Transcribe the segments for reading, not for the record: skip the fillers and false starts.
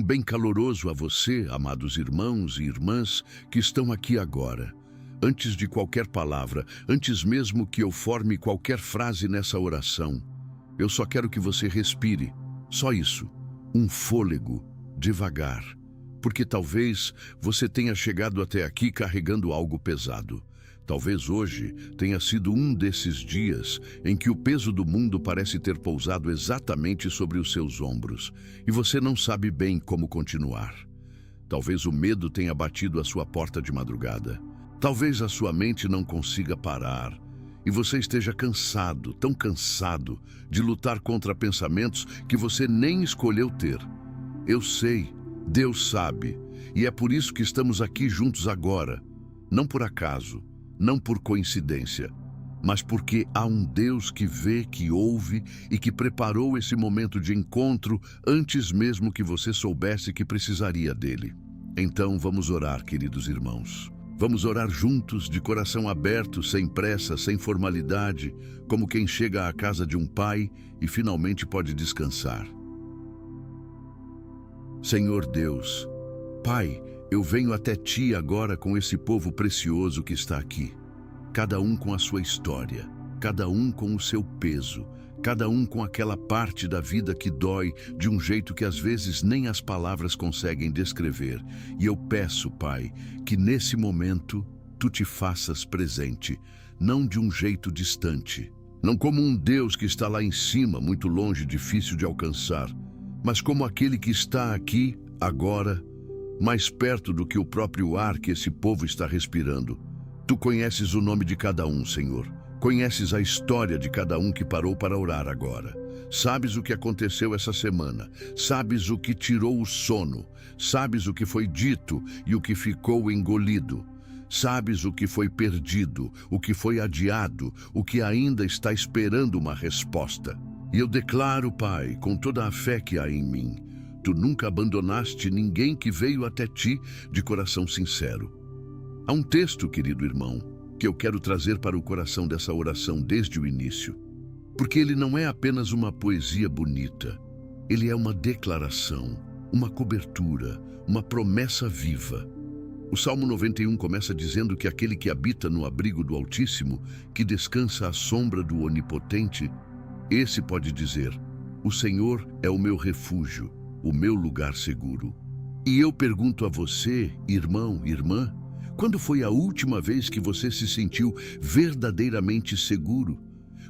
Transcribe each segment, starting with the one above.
bem caloroso a você, amados irmãos e irmãs que estão aqui agora. Antes de qualquer palavra, antes mesmo que eu forme qualquer frase nessa oração, eu só quero que você respire, só isso, um fôlego, devagar, porque talvez você tenha chegado até aqui carregando algo pesado. Talvez hoje tenha sido um desses dias em que o peso do mundo parece ter pousado exatamente sobre os seus ombros e você não sabe bem como continuar. Talvez o medo tenha batido a sua porta de madrugada. Talvez a sua mente não consiga parar e você esteja cansado, tão cansado, de lutar contra pensamentos que você nem escolheu ter. Eu sei, Deus sabe, e é por isso que estamos aqui juntos agora, não por acaso, não por coincidência, mas porque há um Deus que vê, que ouve e que preparou esse momento de encontro antes mesmo que você soubesse que precisaria dele. Então vamos orar, queridos irmãos. Vamos orar juntos, de coração aberto, sem pressa, sem formalidade, como quem chega à casa de um pai e finalmente pode descansar. Senhor Deus, Pai, eu venho até Ti agora com esse povo precioso que está aqui. Cada um com a sua história, cada um com o seu peso, cada um com aquela parte da vida que dói de um jeito que às vezes nem as palavras conseguem descrever. E eu peço, Pai, que nesse momento Tu te faças presente, não de um jeito distante, não como um Deus que está lá em cima, muito longe, difícil de alcançar, mas como aquele que está aqui, agora, mais perto do que o próprio ar que esse povo está respirando. Tu conheces o nome de cada um, Senhor. Conheces a história de cada um que parou para orar agora. Sabes o que aconteceu essa semana. Sabes o que tirou o sono. Sabes o que foi dito e o que ficou engolido. Sabes o que foi perdido, o que foi adiado, o que ainda está esperando uma resposta. E eu declaro, Pai, com toda a fé que há em mim, Tu nunca abandonaste ninguém que veio até Ti de coração sincero. Há um texto, querido irmão, que eu quero trazer para o coração dessa oração desde o início, porque ele não é apenas uma poesia bonita, ele é uma declaração, uma cobertura, uma promessa viva. O Salmo 91 começa dizendo que aquele que habita no abrigo do Altíssimo, que descansa à sombra do Onipotente, esse pode dizer: o Senhor é o meu refúgio, o meu lugar seguro. E eu pergunto a você, irmão, irmã, quando foi a última vez que você se sentiu verdadeiramente seguro?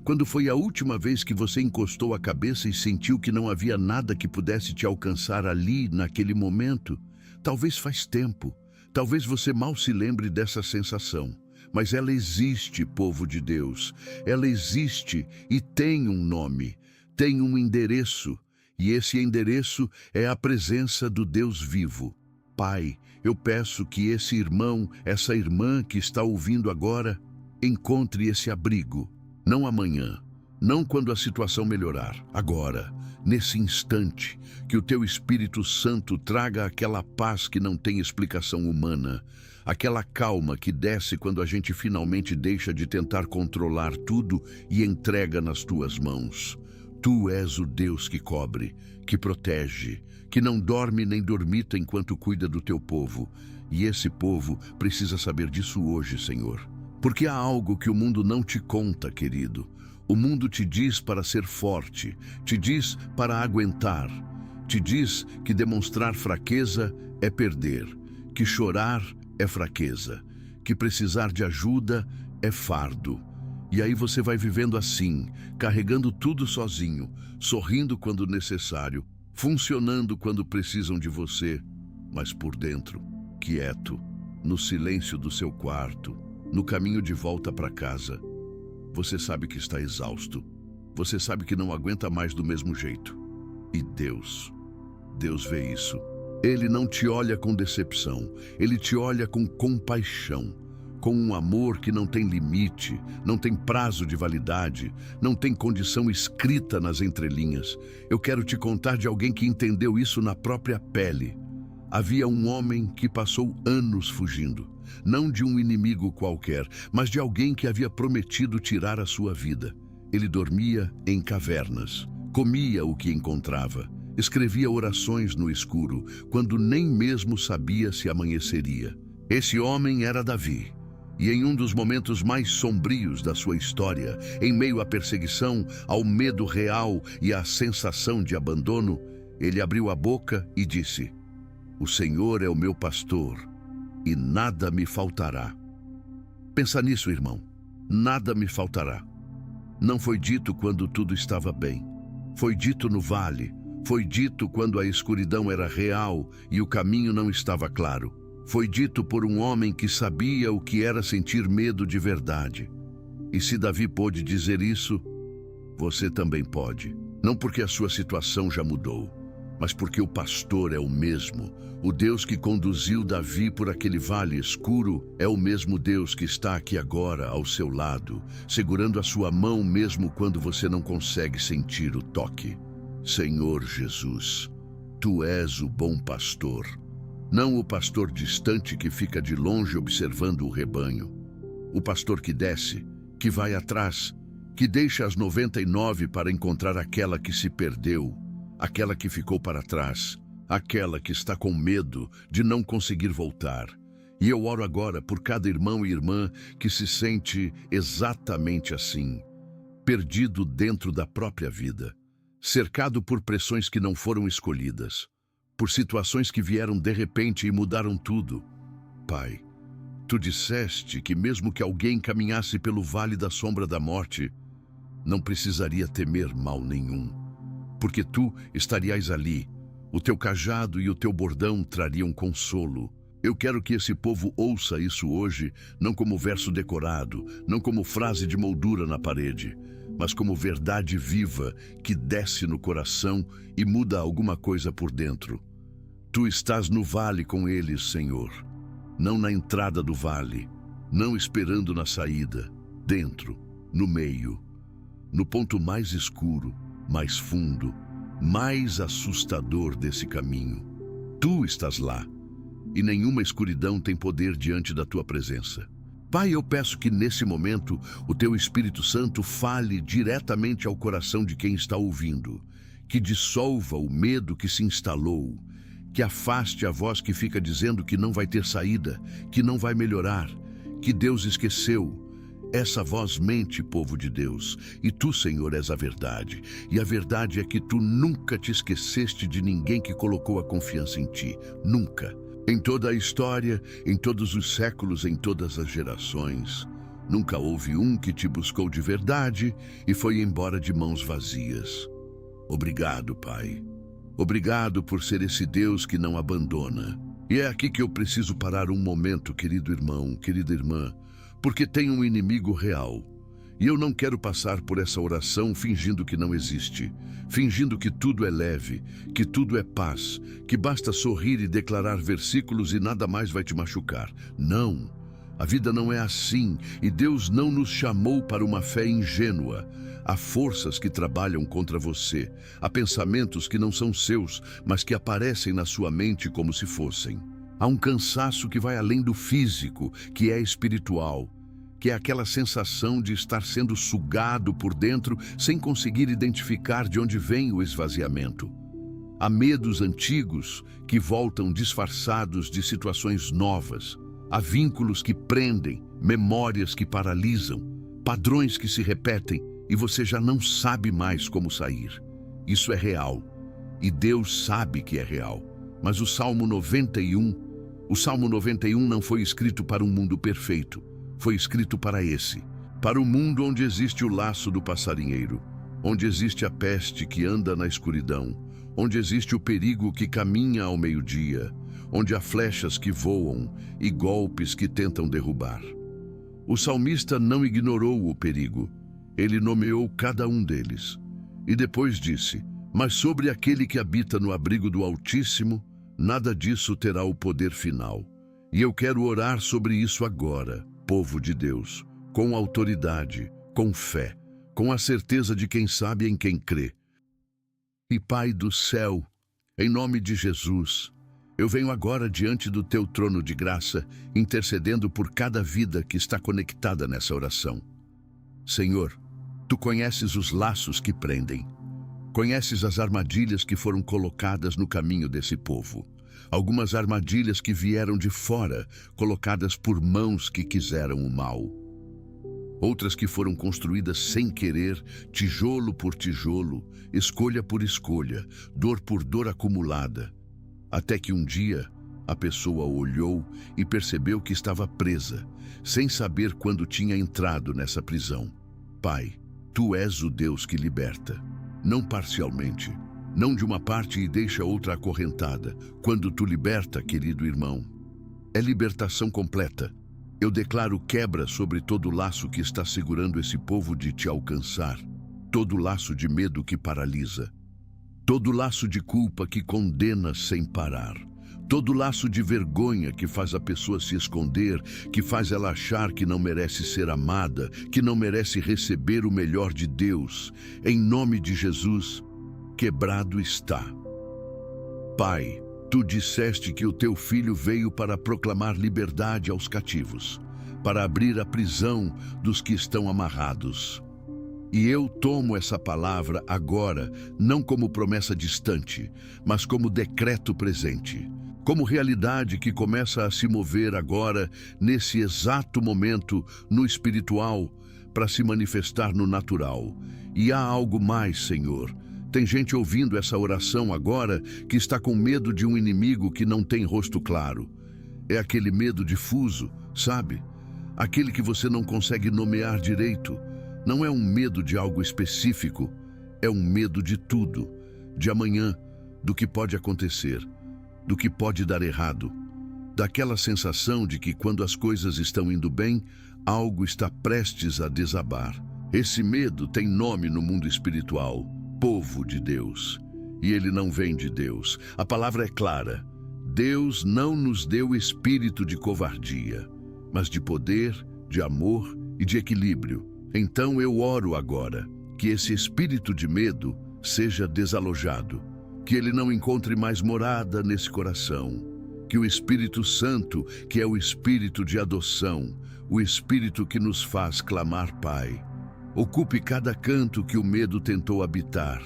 Quando foi a última vez que você encostou a cabeça e sentiu que não havia nada que pudesse te alcançar ali, naquele momento? Talvez faz tempo, talvez você mal se lembre dessa sensação, mas ela existe, povo de Deus. Ela existe e tem um nome, tem um endereço. E esse endereço é a presença do Deus vivo. Pai, eu peço que esse irmão, essa irmã que está ouvindo agora, encontre esse abrigo. Não amanhã, não quando a situação melhorar. Agora, nesse instante, que o Teu Espírito Santo traga aquela paz que não tem explicação humana, aquela calma que desce quando a gente finalmente deixa de tentar controlar tudo e entrega nas Tuas mãos. Tu és o Deus que cobre, que protege, que não dorme nem dormita enquanto cuida do Teu povo. E esse povo precisa saber disso hoje, Senhor. Porque há algo que o mundo não te conta, querido. O mundo te diz para ser forte, te diz para aguentar, te diz que demonstrar fraqueza é perder, que chorar é fraqueza, que precisar de ajuda é fardo. E aí você vai vivendo assim, carregando tudo sozinho, sorrindo quando necessário, funcionando quando precisam de você, mas por dentro, quieto, no silêncio do seu quarto, no caminho de volta para casa. Você sabe que está exausto, você sabe que não aguenta mais do mesmo jeito. E Deus vê isso. Ele não te olha com decepção, Ele te olha com compaixão, com um amor que não tem limite, não tem prazo de validade, não tem condição escrita nas entrelinhas. Eu quero te contar de alguém que entendeu isso na própria pele. Havia um homem que passou anos fugindo, não de um inimigo qualquer, mas de alguém que havia prometido tirar a sua vida. Ele dormia em cavernas, comia o que encontrava, Escrevia orações no escuro, quando nem mesmo sabia se amanheceria. Esse homem era Davi. E em um dos momentos mais sombrios da sua história, em meio à perseguição, ao medo real e à sensação de abandono, ele abriu a boca e disse: "O Senhor é o meu pastor, e nada me faltará." Pensa nisso, irmão. Nada me faltará. Não foi dito quando tudo estava bem. Foi dito no vale. Foi dito quando a escuridão era real e o caminho não estava claro. Foi dito por um homem que sabia o que era sentir medo de verdade. E se Davi pôde dizer isso, você também pode. Não porque a sua situação já mudou, mas porque o pastor é o mesmo. O Deus que conduziu Davi por aquele vale escuro é o mesmo Deus que está aqui agora ao seu lado, segurando a sua mão mesmo quando você não consegue sentir o toque. Senhor Jesus, Tu és o bom pastor. Não o pastor distante que fica de longe observando o rebanho. O pastor que desce, que vai atrás, que deixa as 99 para encontrar aquela que se perdeu, aquela que ficou para trás, aquela que está com medo de não conseguir voltar. E eu oro agora por cada irmão e irmã que se sente exatamente assim, perdido dentro da própria vida, cercado por pressões que não foram escolhidas, por situações que vieram de repente e mudaram tudo. Pai, Tu disseste que mesmo que alguém caminhasse pelo vale da sombra da morte, não precisaria temer mal nenhum, porque Tu estarias ali. O Teu cajado e o Teu bordão trariam consolo. Eu quero que esse povo ouça isso hoje, não como verso decorado, não como frase de moldura na parede, mas como verdade viva que desce no coração e muda alguma coisa por dentro. Tu estás no vale com eles, Senhor, não na entrada do vale, não esperando na saída, dentro, no meio, no ponto mais escuro, mais fundo, mais assustador desse caminho. Tu estás lá, e nenhuma escuridão tem poder diante da Tua presença. Pai, eu peço que nesse momento o Teu Espírito Santo fale diretamente ao coração de quem está ouvindo, que dissolva o medo que se instalou, que afaste a voz que fica dizendo que não vai ter saída, que não vai melhorar, que Deus esqueceu. Essa voz mente, povo de Deus, e Tu, Senhor, és a verdade. E a verdade é que Tu nunca te esqueceste de ninguém que colocou a confiança em Ti. Nunca. Em toda a história, em todos os séculos, em todas as gerações, nunca houve um que Te buscou de verdade e foi embora de mãos vazias. Obrigado, Pai. Obrigado por ser esse Deus que não abandona. E é aqui que eu preciso parar um momento, querido irmão, querida irmã, porque tem um inimigo real. E eu não quero passar por essa oração fingindo que não existe, fingindo que tudo é leve, que tudo é paz, que basta sorrir e declarar versículos e nada mais vai te machucar. Não, a vida não é assim e Deus não nos chamou para uma fé ingênua. Há forças que trabalham contra você, há pensamentos que não são seus, mas que aparecem na sua mente como se fossem. Há um cansaço que vai além do físico, que é espiritual, que é aquela sensação de estar sendo sugado por dentro sem conseguir identificar de onde vem o esvaziamento. Há medos antigos que voltam disfarçados de situações novas. Há vínculos que prendem, memórias que paralisam, padrões que se repetem e você já não sabe mais como sair. Isso é real e Deus sabe que é real. Mas o Salmo 91 não foi escrito para um mundo perfeito. Foi escrito para esse, para o mundo onde existe o laço do passarinheiro, onde existe a peste que anda na escuridão, onde existe o perigo que caminha ao meio-dia, onde há flechas que voam e golpes que tentam derrubar. O salmista não ignorou o perigo, ele nomeou cada um deles. E depois disse: "Mas sobre aquele que habita no abrigo do Altíssimo, nada disso terá o poder final." E eu quero orar sobre isso agora, povo de Deus, com autoridade, com fé, com a certeza de quem sabe em quem crê. E Pai do céu, em nome de Jesus, eu venho agora diante do Teu trono de graça, intercedendo por cada vida que está conectada nessa oração. Senhor, Tu conheces os laços que prendem. Conheces as armadilhas que foram colocadas no caminho desse povo. Algumas armadilhas que vieram de fora, colocadas por mãos que quiseram o mal. Outras que foram construídas sem querer, tijolo por tijolo, escolha por escolha, dor por dor acumulada. Até que um dia, a pessoa olhou e percebeu que estava presa, sem saber quando tinha entrado nessa prisão. Pai, Tu és o Deus que liberta, não parcialmente, não de uma parte e deixa outra acorrentada. Quando Tu liberta, querido irmão, é libertação completa. Eu declaro quebra sobre todo laço que está segurando esse povo de Te alcançar, todo laço de medo que paralisa, todo laço de culpa que condena sem parar, todo laço de vergonha que faz a pessoa se esconder, que faz ela achar que não merece ser amada, que não merece receber o melhor de Deus. Em nome de Jesus, quebrado está. Pai, Tu disseste que o Teu Filho veio para proclamar liberdade aos cativos, para abrir a prisão dos que estão amarrados. E eu tomo essa palavra agora, não como promessa distante, mas como decreto presente, como realidade que começa a se mover agora, nesse exato momento, no espiritual, para se manifestar no natural. E há algo mais, Senhor. Tem gente ouvindo essa oração agora que está com medo de um inimigo que não tem rosto claro. É aquele medo difuso, sabe? Aquele que você não consegue nomear direito. Não é um medo de algo específico, é um medo de tudo, de amanhã, do que pode acontecer, do que pode dar errado, daquela sensação de que quando as coisas estão indo bem, algo está prestes a desabar. Esse medo tem nome no mundo espiritual: povo de Deus. E ele não vem de Deus. A palavra é clara: Deus não nos deu espírito de covardia, mas de poder, de amor e de equilíbrio. Então eu oro agora que esse espírito de medo seja desalojado, que ele não encontre mais morada nesse coração, que o Espírito Santo, que é o espírito de adoção, o espírito que nos faz clamar Pai, ocupe cada canto que o medo tentou habitar.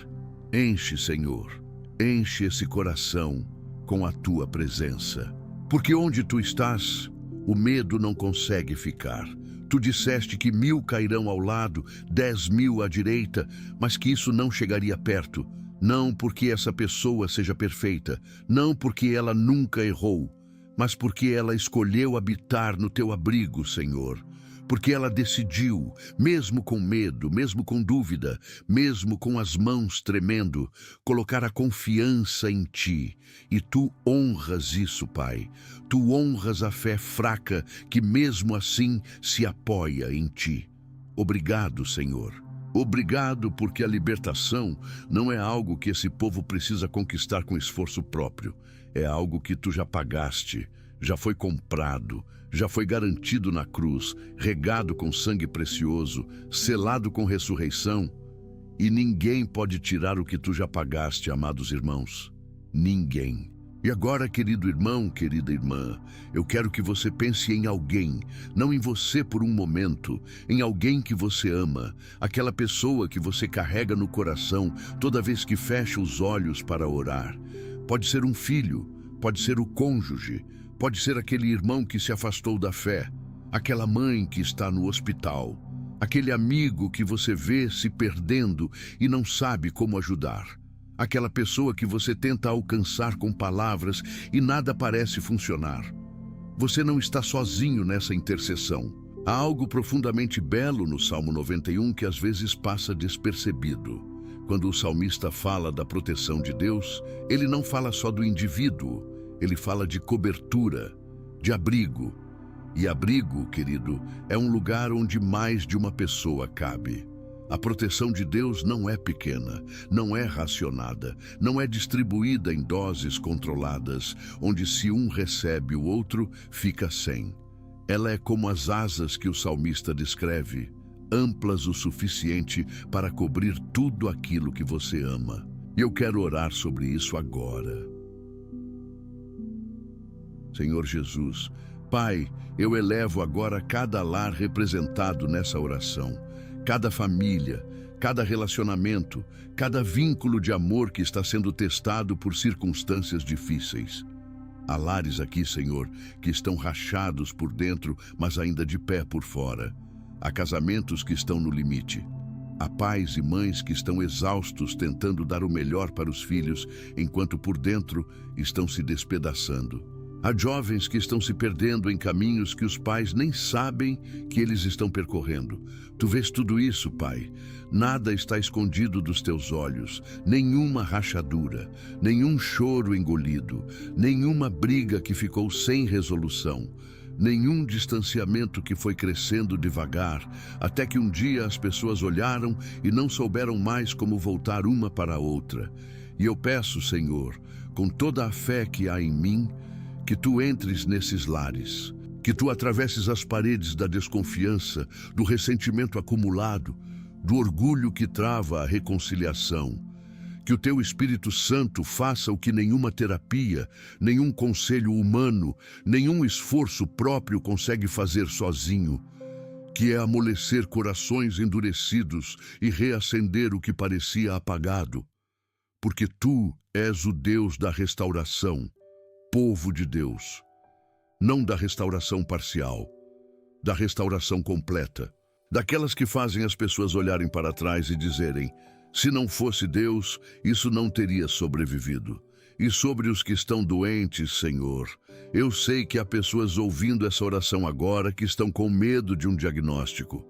Enche, Senhor, enche esse coração com a Tua presença, porque onde Tu estás, o medo não consegue ficar. Tu disseste que 1000 cairão ao lado, 10.000 à direita, mas que isso não chegaria perto. Não porque essa pessoa seja perfeita, não porque ela nunca errou, mas porque ela escolheu habitar no Teu abrigo, Senhor. Porque ela decidiu, mesmo com medo, mesmo com dúvida, mesmo com as mãos tremendo, colocar a confiança em Ti. E Tu honras isso, Pai. Tu honras a fé fraca que mesmo assim se apoia em Ti. Obrigado, Senhor. Obrigado porque a libertação não é algo que esse povo precisa conquistar com esforço próprio. É algo que Tu já pagaste, já foi comprado, já foi garantido na cruz, regado com sangue precioso, selado com ressurreição. E ninguém pode tirar o que Tu já pagaste, amados irmãos. Ninguém. E agora, querido irmão, querida irmã, eu quero que você pense em alguém, não em você por um momento, em alguém que você ama, aquela pessoa que você carrega no coração toda vez que fecha os olhos para orar. Pode ser um filho, pode ser o cônjuge, pode ser aquele irmão que se afastou da fé, aquela mãe que está no hospital, aquele amigo que você vê se perdendo e não sabe como ajudar, aquela pessoa que você tenta alcançar com palavras e nada parece funcionar. Você não está sozinho nessa intercessão. Há algo profundamente belo no Salmo 91 que às vezes passa despercebido. Quando o salmista fala da proteção de Deus, ele não fala só do indivíduo, ele fala de cobertura, de abrigo. E abrigo, querido, é um lugar onde mais de uma pessoa cabe. A proteção de Deus não é pequena, não é racionada, não é distribuída em doses controladas, onde se um recebe, o outro fica sem. Ela é como as asas que o salmista descreve, amplas o suficiente para cobrir tudo aquilo que você ama. E eu quero orar sobre isso agora. Senhor Jesus, Pai, eu elevo agora cada lar representado nessa oração, cada família, cada relacionamento, cada vínculo de amor que está sendo testado por circunstâncias difíceis. Há lares aqui, Senhor, que estão rachados por dentro, mas ainda de pé por fora. Há casamentos que estão no limite. Há pais e mães que estão exaustos tentando dar o melhor para os filhos, enquanto por dentro estão se despedaçando. Há jovens que estão se perdendo em caminhos que os pais nem sabem que eles estão percorrendo. Tu vês tudo isso, Pai. Nada está escondido dos teus olhos, nenhuma rachadura, nenhum choro engolido, nenhuma briga que ficou sem resolução, nenhum distanciamento que foi crescendo devagar, até que um dia as pessoas olharam e não souberam mais como voltar uma para a outra. E eu peço, Senhor, com toda a fé que há em mim, que tu entres nesses lares, que tu atravesses as paredes da desconfiança, do ressentimento acumulado, do orgulho que trava a reconciliação. Que o teu Espírito Santo faça o que nenhuma terapia, nenhum conselho humano, nenhum esforço próprio consegue fazer sozinho, que é amolecer corações endurecidos e reacender o que parecia apagado. Porque tu és o Deus da restauração, povo de Deus, não da restauração parcial, da restauração completa, daquelas que fazem as pessoas olharem para trás e dizerem: se não fosse Deus, isso não teria sobrevivido. E sobre os que estão doentes, Senhor, eu sei que há pessoas ouvindo essa oração agora que estão com medo de um diagnóstico,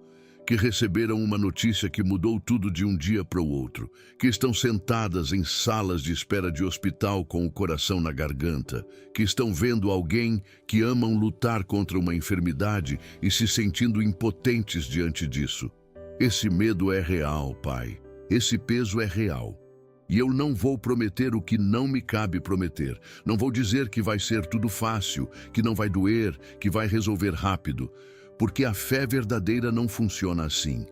que receberam uma notícia que mudou tudo de um dia para o outro, que estão sentadas em salas de espera de hospital com o coração na garganta, que estão vendo alguém que amam lutar contra uma enfermidade e se sentindo impotentes diante disso. Esse medo é real, Pai. Esse peso é real. E eu não vou prometer o que não me cabe prometer. Não vou dizer que vai ser tudo fácil, que não vai doer, que vai resolver rápido. Porque a fé verdadeira não funciona assim.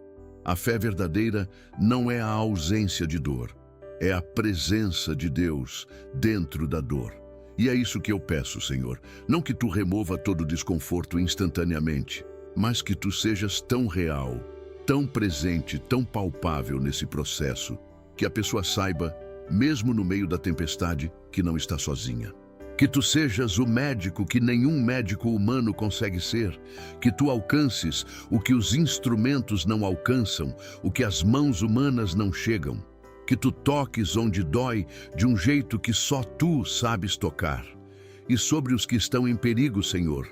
A fé verdadeira não é a ausência de dor, é a presença de Deus dentro da dor. E é isso que eu peço, Senhor. Não que tu remova todo o desconforto instantaneamente, mas que tu sejas tão real, tão presente, tão palpável nesse processo, que a pessoa saiba, mesmo no meio da tempestade, que não está sozinha. Que tu sejas o médico que nenhum médico humano consegue ser, que tu alcances o que os instrumentos não alcançam, o que as mãos humanas não chegam, que tu toques onde dói de um jeito que só tu sabes tocar. E sobre os que estão em perigo, Senhor,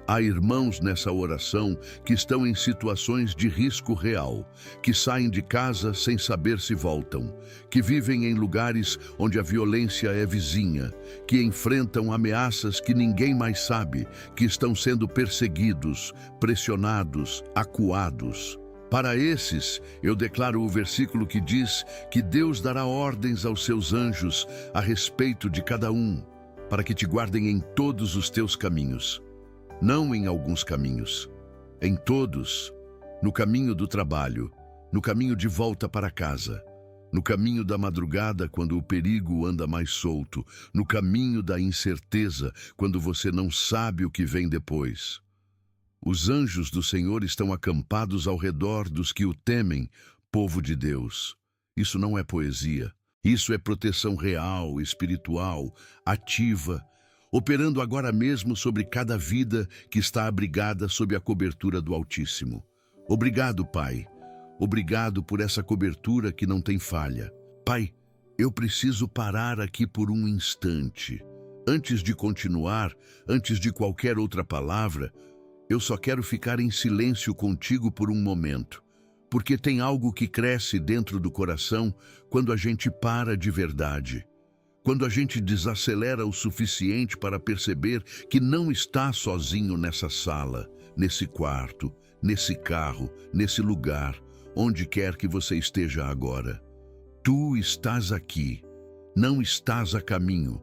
há irmãos nessa oração que estão em situações de risco real, que saem de casa sem saber se voltam, que vivem em lugares onde a violência é vizinha, que enfrentam ameaças que ninguém mais sabe, que estão sendo perseguidos, pressionados, acuados. Para esses, eu declaro o versículo que diz que Deus dará ordens aos seus anjos a respeito de cada um, para que te guardem em todos os teus caminhos. Não em alguns caminhos, em todos, no caminho do trabalho, no caminho de volta para casa, no caminho da madrugada quando o perigo anda mais solto, no caminho da incerteza quando você não sabe o que vem depois. Os anjos do Senhor estão acampados ao redor dos que o temem, povo de Deus. Isso não é poesia, isso é proteção real, espiritual, ativa, operando agora mesmo sobre cada vida que está abrigada sob a cobertura do Altíssimo. Obrigado, Pai. Obrigado por essa cobertura que não tem falha. Pai, eu preciso parar aqui por um instante. Antes de continuar, antes de qualquer outra palavra, eu só quero ficar em silêncio contigo por um momento, porque tem algo que cresce dentro do coração quando a gente para de verdade. Quando a gente desacelera o suficiente para perceber que não está sozinho nessa sala, nesse quarto, nesse carro, nesse lugar, onde quer que você esteja agora. Tu estás aqui, não estás a caminho.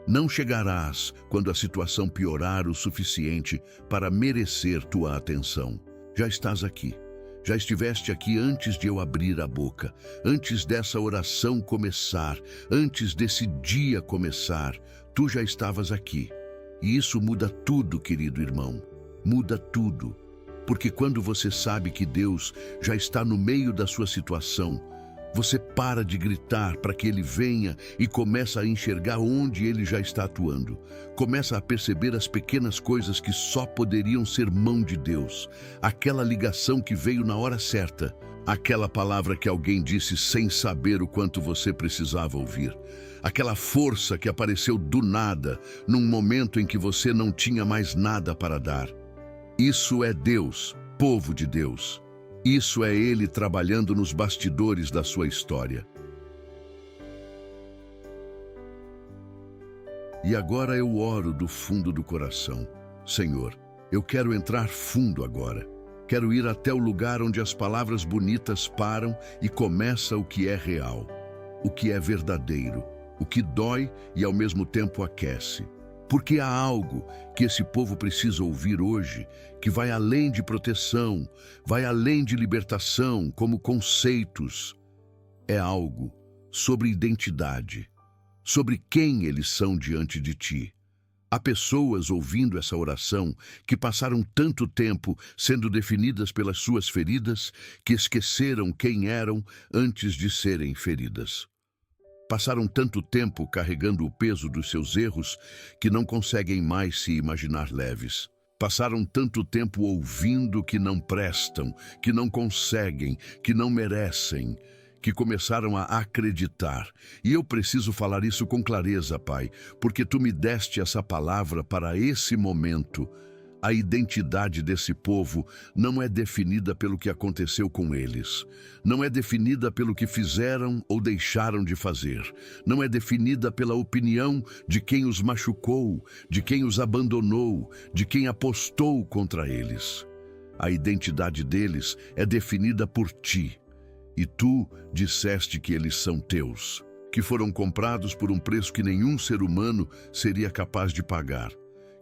Não chegarás quando a situação piorar o suficiente para merecer tua atenção. Já estás aqui. Já estiveste aqui antes de eu abrir a boca, antes dessa oração começar, antes desse dia começar, tu já estavas aqui. E isso muda tudo, querido irmão, muda tudo. porque quando você sabe que Deus já está no meio da sua situação, você para de gritar para que Ele venha e começa a enxergar onde Ele já está atuando. Começa a perceber as pequenas coisas que só poderiam ser mão de Deus. Aquela ligação que veio na hora certa. Aquela palavra que alguém disse sem saber o quanto você precisava ouvir. Aquela força que apareceu do nada, num momento em que você não tinha mais nada para dar. Isso é Deus, povo de Deus. Isso é Ele trabalhando nos bastidores da sua história. E agora eu oro do fundo do coração. Senhor, eu quero entrar fundo agora. Quero ir até o lugar onde as palavras bonitas param e começa o que é real, o que é verdadeiro, o que dói e ao mesmo tempo aquece. Porque há algo que esse povo precisa ouvir hoje, que vai além de proteção, vai além de libertação, como conceitos. É algo sobre identidade, sobre quem eles são diante de ti. Há pessoas ouvindo essa oração que passaram tanto tempo sendo definidas pelas suas feridas que esqueceram quem eram antes de serem feridas. Passaram tanto tempo carregando o peso dos seus erros que não conseguem mais se imaginar leves. Passaram tanto tempo ouvindo que não prestam, que não conseguem, que não merecem, que começaram a acreditar. E eu preciso falar isso com clareza, Pai, porque Tu me deste essa palavra para esse momento. A identidade desse povo não é definida pelo que aconteceu com eles. Não é definida pelo que fizeram ou deixaram de fazer. Não é definida pela opinião de quem os machucou, de quem os abandonou, de quem apostou contra eles. A identidade deles é definida por Ti. E Tu disseste que eles são Teus, que foram comprados por um preço que nenhum ser humano seria capaz de pagar,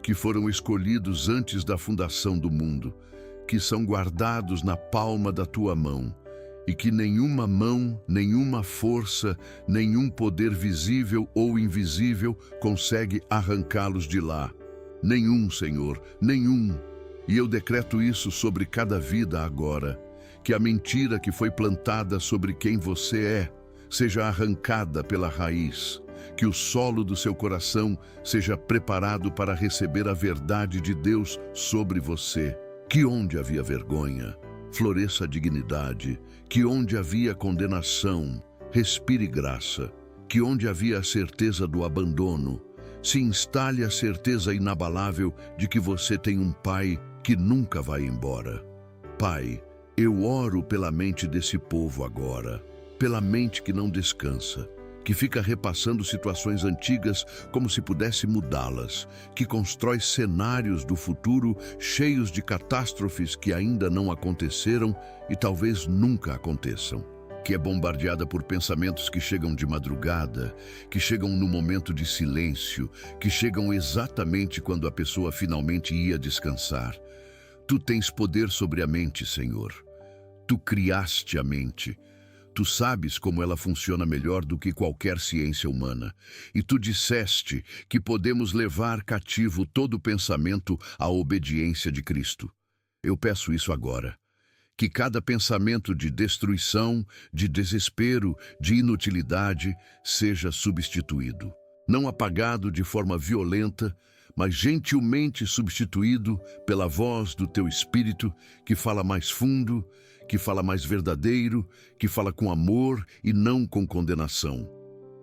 que foram escolhidos antes da fundação do mundo, que são guardados na palma da Tua mão, e que nenhuma mão, nenhuma força, nenhum poder visível ou invisível consegue arrancá-los de lá. Nenhum, Senhor, nenhum. E eu decreto isso sobre cada vida agora, que a mentira que foi plantada sobre quem você é seja arrancada pela raiz, que o solo do seu coração seja preparado para receber a verdade de Deus sobre você, que onde havia vergonha, floresça a dignidade, que onde havia condenação, respire graça, que onde havia a certeza do abandono, se instale a certeza inabalável de que você tem um Pai que nunca vai embora. Pai, eu oro pela mente desse povo agora, pela mente que não descansa, que fica repassando situações antigas como se pudesse mudá-las, que constrói cenários do futuro cheios de catástrofes que ainda não aconteceram e talvez nunca aconteçam, que é bombardeada por pensamentos que chegam de madrugada, que chegam no momento de silêncio, que chegam exatamente quando a pessoa finalmente ia descansar. Tu tens poder sobre a mente, Senhor. Tu criaste a mente. Tu sabes como ela funciona melhor do que qualquer ciência humana. E Tu disseste que podemos levar cativo todo pensamento à obediência de Cristo. Eu peço isso agora. Que cada pensamento de destruição, de desespero, de inutilidade seja substituído. Não apagado de forma violenta, mas gentilmente substituído pela voz do Teu Espírito, que fala mais fundo, que fala mais verdadeiro, que fala com amor e não com condenação.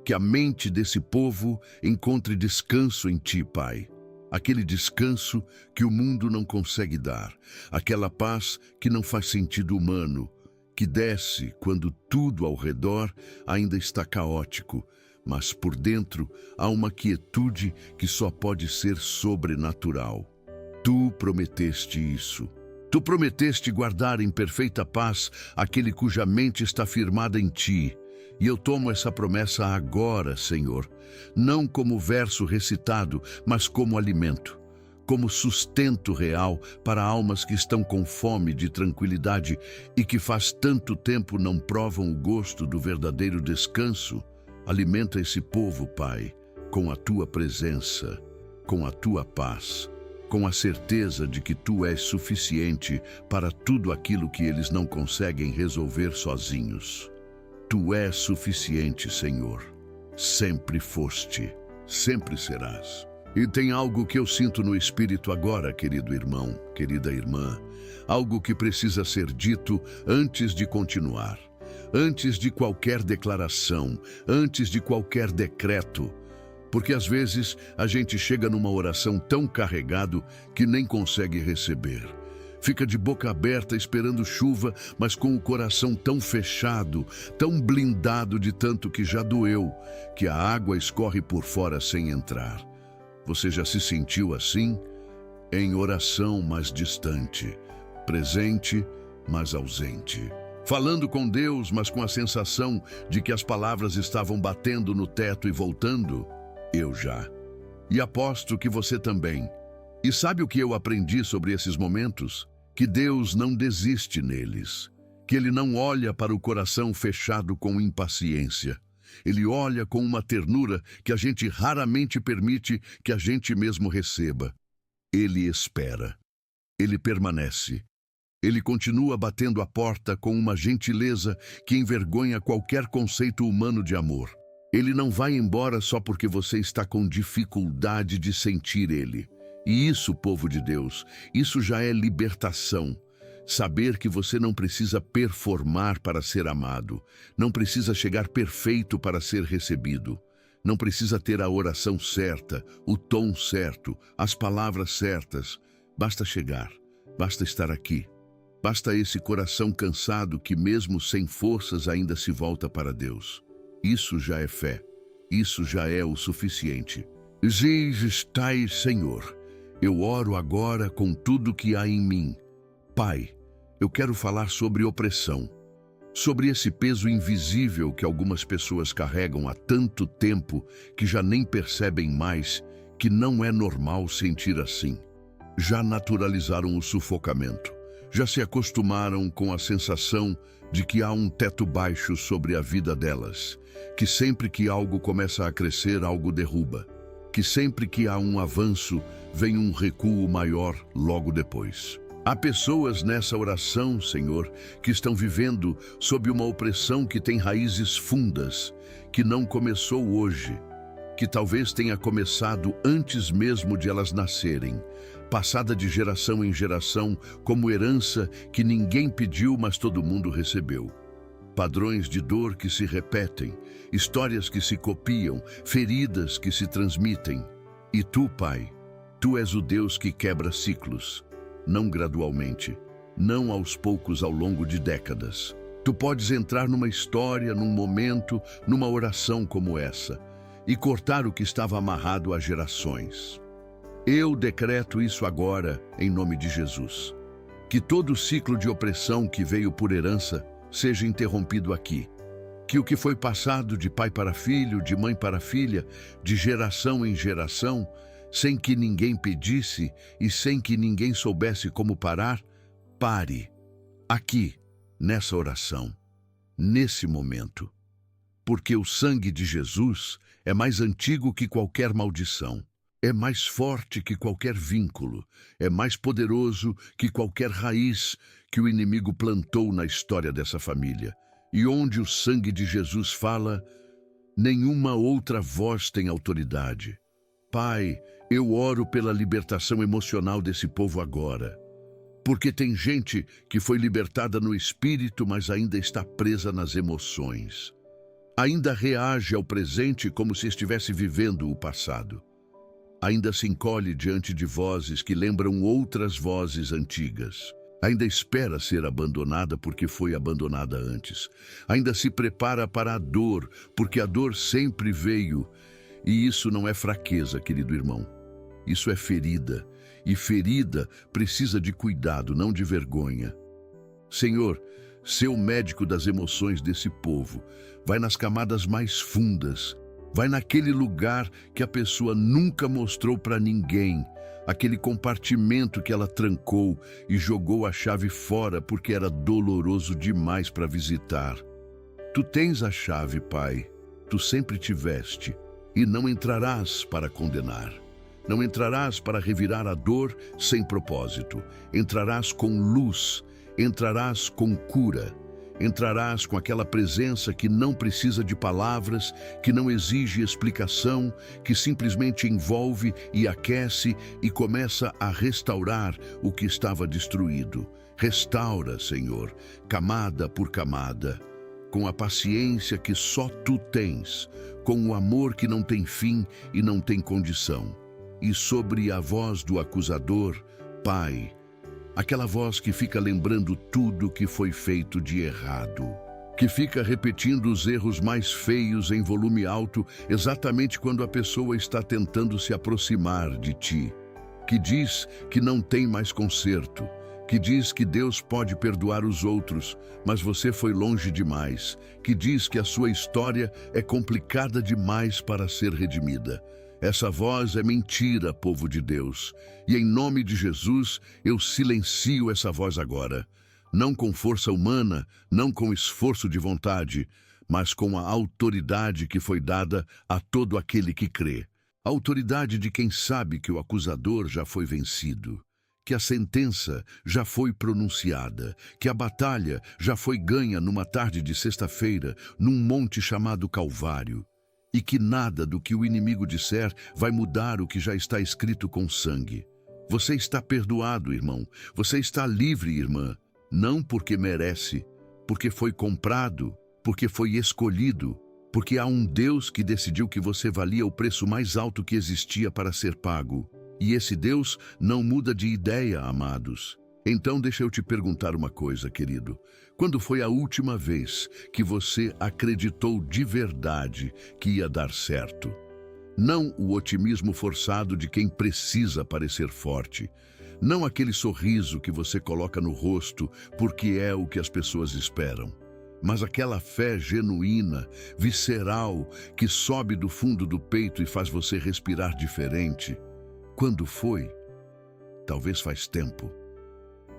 Que a mente desse povo encontre descanso em Ti, Pai. Aquele descanso que o mundo não consegue dar, aquela paz que não faz sentido humano, que desce quando tudo ao redor ainda está caótico, mas por dentro há uma quietude que só pode ser sobrenatural. Tu prometeste isso. Tu prometeste guardar em perfeita paz aquele cuja mente está firmada em Ti. E eu tomo essa promessa agora, Senhor, não como verso recitado, mas como alimento, como sustento real para almas que estão com fome de tranquilidade e que faz tanto tempo não provam o gosto do verdadeiro descanso. Alimenta esse povo, Pai, com a Tua presença, com a Tua paz, com a certeza de que Tu és suficiente para tudo aquilo que eles não conseguem resolver sozinhos. Tu és suficiente, Senhor. Sempre foste, sempre serás. E tem algo que eu sinto no espírito agora, querido irmão, querida irmã. Algo que precisa ser dito antes de continuar. Antes de qualquer declaração, antes de qualquer decreto. Porque às vezes a gente chega numa oração tão carregado que nem consegue receber. Fica de boca aberta esperando chuva, mas com o coração tão fechado, tão blindado de tanto que já doeu, que a água escorre por fora sem entrar. Você já se sentiu assim? Em oração, mas distante. Presente, mas ausente. Falando com Deus, mas com a sensação de que as palavras estavam batendo no teto e voltando? Eu já. E aposto que você também. E sabe o que eu aprendi sobre esses momentos? Que Deus não desiste neles. Que Ele não olha para o coração fechado com impaciência. Ele olha com uma ternura que a gente raramente permite que a gente mesmo receba. Ele espera. Ele permanece. Ele continua batendo a porta com uma gentileza que envergonha qualquer conceito humano de amor. Ele não vai embora só porque você está com dificuldade de sentir Ele. E isso, povo de Deus, isso já é libertação. Saber que você não precisa performar para ser amado. Não precisa chegar perfeito para ser recebido. Não precisa ter a oração certa, o tom certo, as palavras certas. Basta chegar, basta estar aqui. Basta esse coração cansado que mesmo sem forças ainda se volta para Deus. Isso já é fé. Isso já é o suficiente. Estai, Senhor. Eu oro agora com tudo que há em mim. Pai, eu quero falar sobre opressão. Sobre esse peso invisível que algumas pessoas carregam há tanto tempo que já nem percebem mais que não é normal sentir assim. Já naturalizaram o sufocamento. Já se acostumaram com a sensação de que há um teto baixo sobre a vida delas, que sempre que algo começa a crescer, algo derruba, que sempre que há um avanço, vem um recuo maior logo depois. Há pessoas nessa oração, Senhor, que estão vivendo sob uma opressão que tem raízes fundas, que não começou hoje, que talvez tenha começado antes mesmo de elas nascerem, passada de geração em geração como herança que ninguém pediu, mas todo mundo recebeu. Padrões de dor que se repetem, histórias que se copiam, feridas que se transmitem. E Tu, Pai, Tu és o Deus que quebra ciclos, não gradualmente, não aos poucos ao longo de décadas. Tu podes entrar numa história, num momento, numa oração como essa, e cortar o que estava amarrado há gerações. Eu decreto isso agora, em nome de Jesus. Que todo ciclo de opressão que veio por herança seja interrompido aqui. Que o que foi passado de pai para filho, de mãe para filha, de geração em geração, sem que ninguém pedisse e sem que ninguém soubesse como parar, pare. Aqui, nessa oração, nesse momento. Porque o sangue de Jesus é mais antigo que qualquer maldição. É mais forte que qualquer vínculo, é mais poderoso que qualquer raiz que o inimigo plantou na história dessa família. E onde o sangue de Jesus fala, nenhuma outra voz tem autoridade. Pai, eu oro pela libertação emocional desse povo agora. Porque tem gente que foi libertada no espírito, mas ainda está presa nas emoções. Ainda reage ao presente como se estivesse vivendo o passado. Ainda se encolhe diante de vozes que lembram outras vozes antigas. Ainda espera ser abandonada porque foi abandonada antes. Ainda se prepara para a dor, porque a dor sempre veio. E isso não é fraqueza, querido irmão. Isso é ferida. E ferida precisa de cuidado, não de vergonha. Senhor, ser o médico das emoções desse povo, vai nas camadas mais fundas. Vai naquele lugar que a pessoa nunca mostrou para ninguém, aquele compartimento que ela trancou e jogou a chave fora porque era doloroso demais para visitar. Tu tens a chave, Pai, tu sempre tiveste, e não entrarás para condenar. Não entrarás para revirar a dor sem propósito. Entrarás com luz, entrarás com cura. Entrarás com aquela presença que não precisa de palavras, que não exige explicação, que simplesmente envolve e aquece e começa a restaurar o que estava destruído. Restaura, Senhor, camada por camada, com a paciência que só Tu tens, com o amor que não tem fim e não tem condição. E sobre a voz do acusador, Pai, aquela voz que fica lembrando tudo que foi feito de errado, que fica repetindo os erros mais feios em volume alto, exatamente quando a pessoa está tentando se aproximar de Ti, que diz que não tem mais conserto, que diz que Deus pode perdoar os outros, mas você foi longe demais, que diz que a sua história é complicada demais para ser redimida. Essa voz é mentira, povo de Deus. E em nome de Jesus, eu silencio essa voz agora. Não com força humana, não com esforço de vontade, mas com a autoridade que foi dada a todo aquele que crê. A autoridade de quem sabe que o acusador já foi vencido, que a sentença já foi pronunciada, que a batalha já foi ganha numa tarde de sexta-feira, num monte chamado Calvário. E que nada do que o inimigo disser vai mudar o que já está escrito com sangue. Você está perdoado, irmão. Você está livre, irmã. Não porque merece, porque foi comprado, porque foi escolhido, porque há um Deus que decidiu que você valia o preço mais alto que existia para ser pago. E esse Deus não muda de ideia, amados. Então deixa eu te perguntar uma coisa, querido. Quando foi a última vez que você acreditou de verdade que ia dar certo? Não o otimismo forçado de quem precisa parecer forte. Não aquele sorriso que você coloca no rosto porque é o que as pessoas esperam. Mas aquela fé genuína, visceral, que sobe do fundo do peito e faz você respirar diferente. Quando foi? Talvez faz tempo.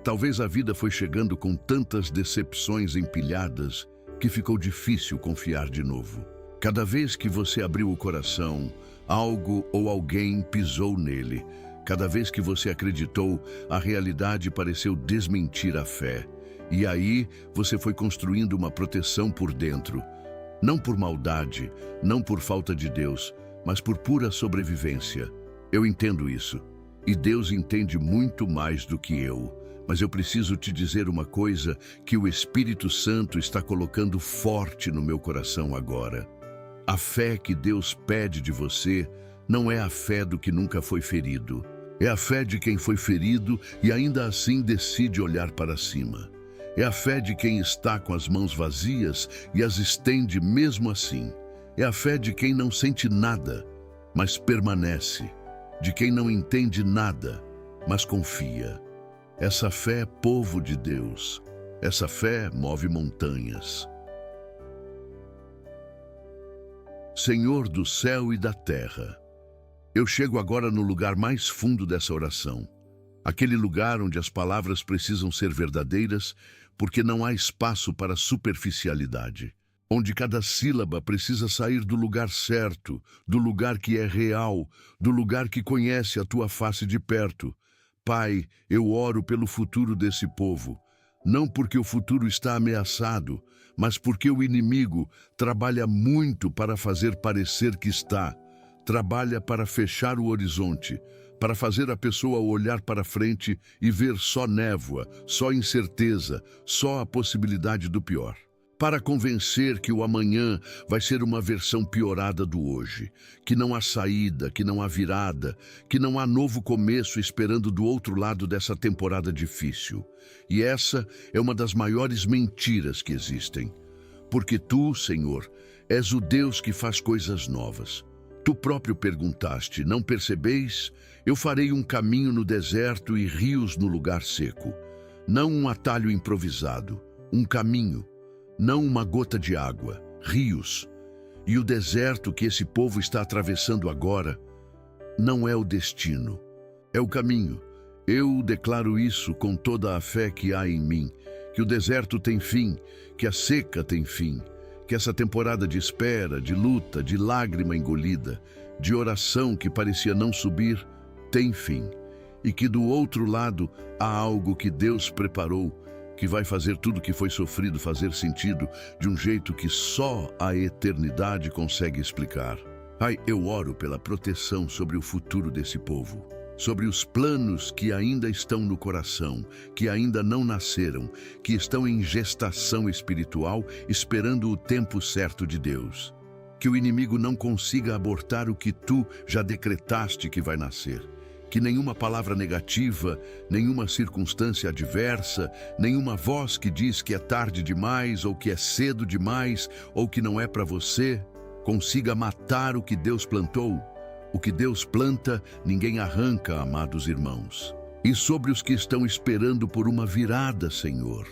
Talvez a vida foi chegando com tantas decepções empilhadas que ficou difícil confiar de novo. Cada vez que você abriu o coração, algo ou alguém pisou nele. Cada vez que você acreditou, a realidade pareceu desmentir a fé. E aí você foi construindo uma proteção por dentro. Não por maldade, não por falta de Deus, mas por pura sobrevivência. Eu entendo isso. E Deus entende muito mais do que eu. Mas eu preciso te dizer uma coisa que o Espírito Santo está colocando forte no meu coração agora. A fé que Deus pede de você não é a fé do que nunca foi ferido. É a fé de quem foi ferido e ainda assim decide olhar para cima. É a fé de quem está com as mãos vazias e as estende mesmo assim. É a fé de quem não sente nada, mas permanece. De quem não entende nada, mas confia. Essa fé é povo de Deus. Essa fé move montanhas. Senhor do céu e da terra, eu chego agora no lugar mais fundo dessa oração. Aquele lugar onde as palavras precisam ser verdadeiras, porque não há espaço para superficialidade. Onde cada sílaba precisa sair do lugar certo, do lugar que é real, do lugar que conhece a tua face de perto. Pai, eu oro pelo futuro desse povo, não porque o futuro está ameaçado, mas porque o inimigo trabalha muito para fazer parecer que está, trabalha para fechar o horizonte, para fazer a pessoa olhar para frente e ver só névoa, só incerteza, só a possibilidade do pior. Para convencer que o amanhã vai ser uma versão piorada do hoje, que não há saída, que não há virada, que não há novo começo esperando do outro lado dessa temporada difícil. E essa é uma das maiores mentiras que existem. Porque tu, Senhor, és o Deus que faz coisas novas. Tu próprio perguntaste, não percebeis? Eu farei um caminho no deserto e rios no lugar seco. Não um atalho improvisado, um caminho. Não uma gota de água, rios. E o deserto que esse povo está atravessando agora não é o destino, é o caminho. Eu declaro isso com toda a fé que há em mim, que o deserto tem fim, que a seca tem fim, que essa temporada de espera, de luta, de lágrima engolida, de oração que parecia não subir, tem fim e que do outro lado há algo que Deus preparou que vai fazer tudo que foi sofrido fazer sentido de um jeito que só a eternidade consegue explicar. Pai, eu oro pela proteção sobre o futuro desse povo, sobre os planos que ainda estão no coração, que ainda não nasceram, que estão em gestação espiritual, esperando o tempo certo de Deus. Que o inimigo não consiga abortar o que tu já decretaste que vai nascer. Que nenhuma palavra negativa, nenhuma circunstância adversa, nenhuma voz que diz que é tarde demais, ou que é cedo demais, ou que não é para você, consiga matar o que Deus plantou. O que Deus planta, ninguém arranca, amados irmãos. E sobre os que estão esperando por uma virada, Senhor,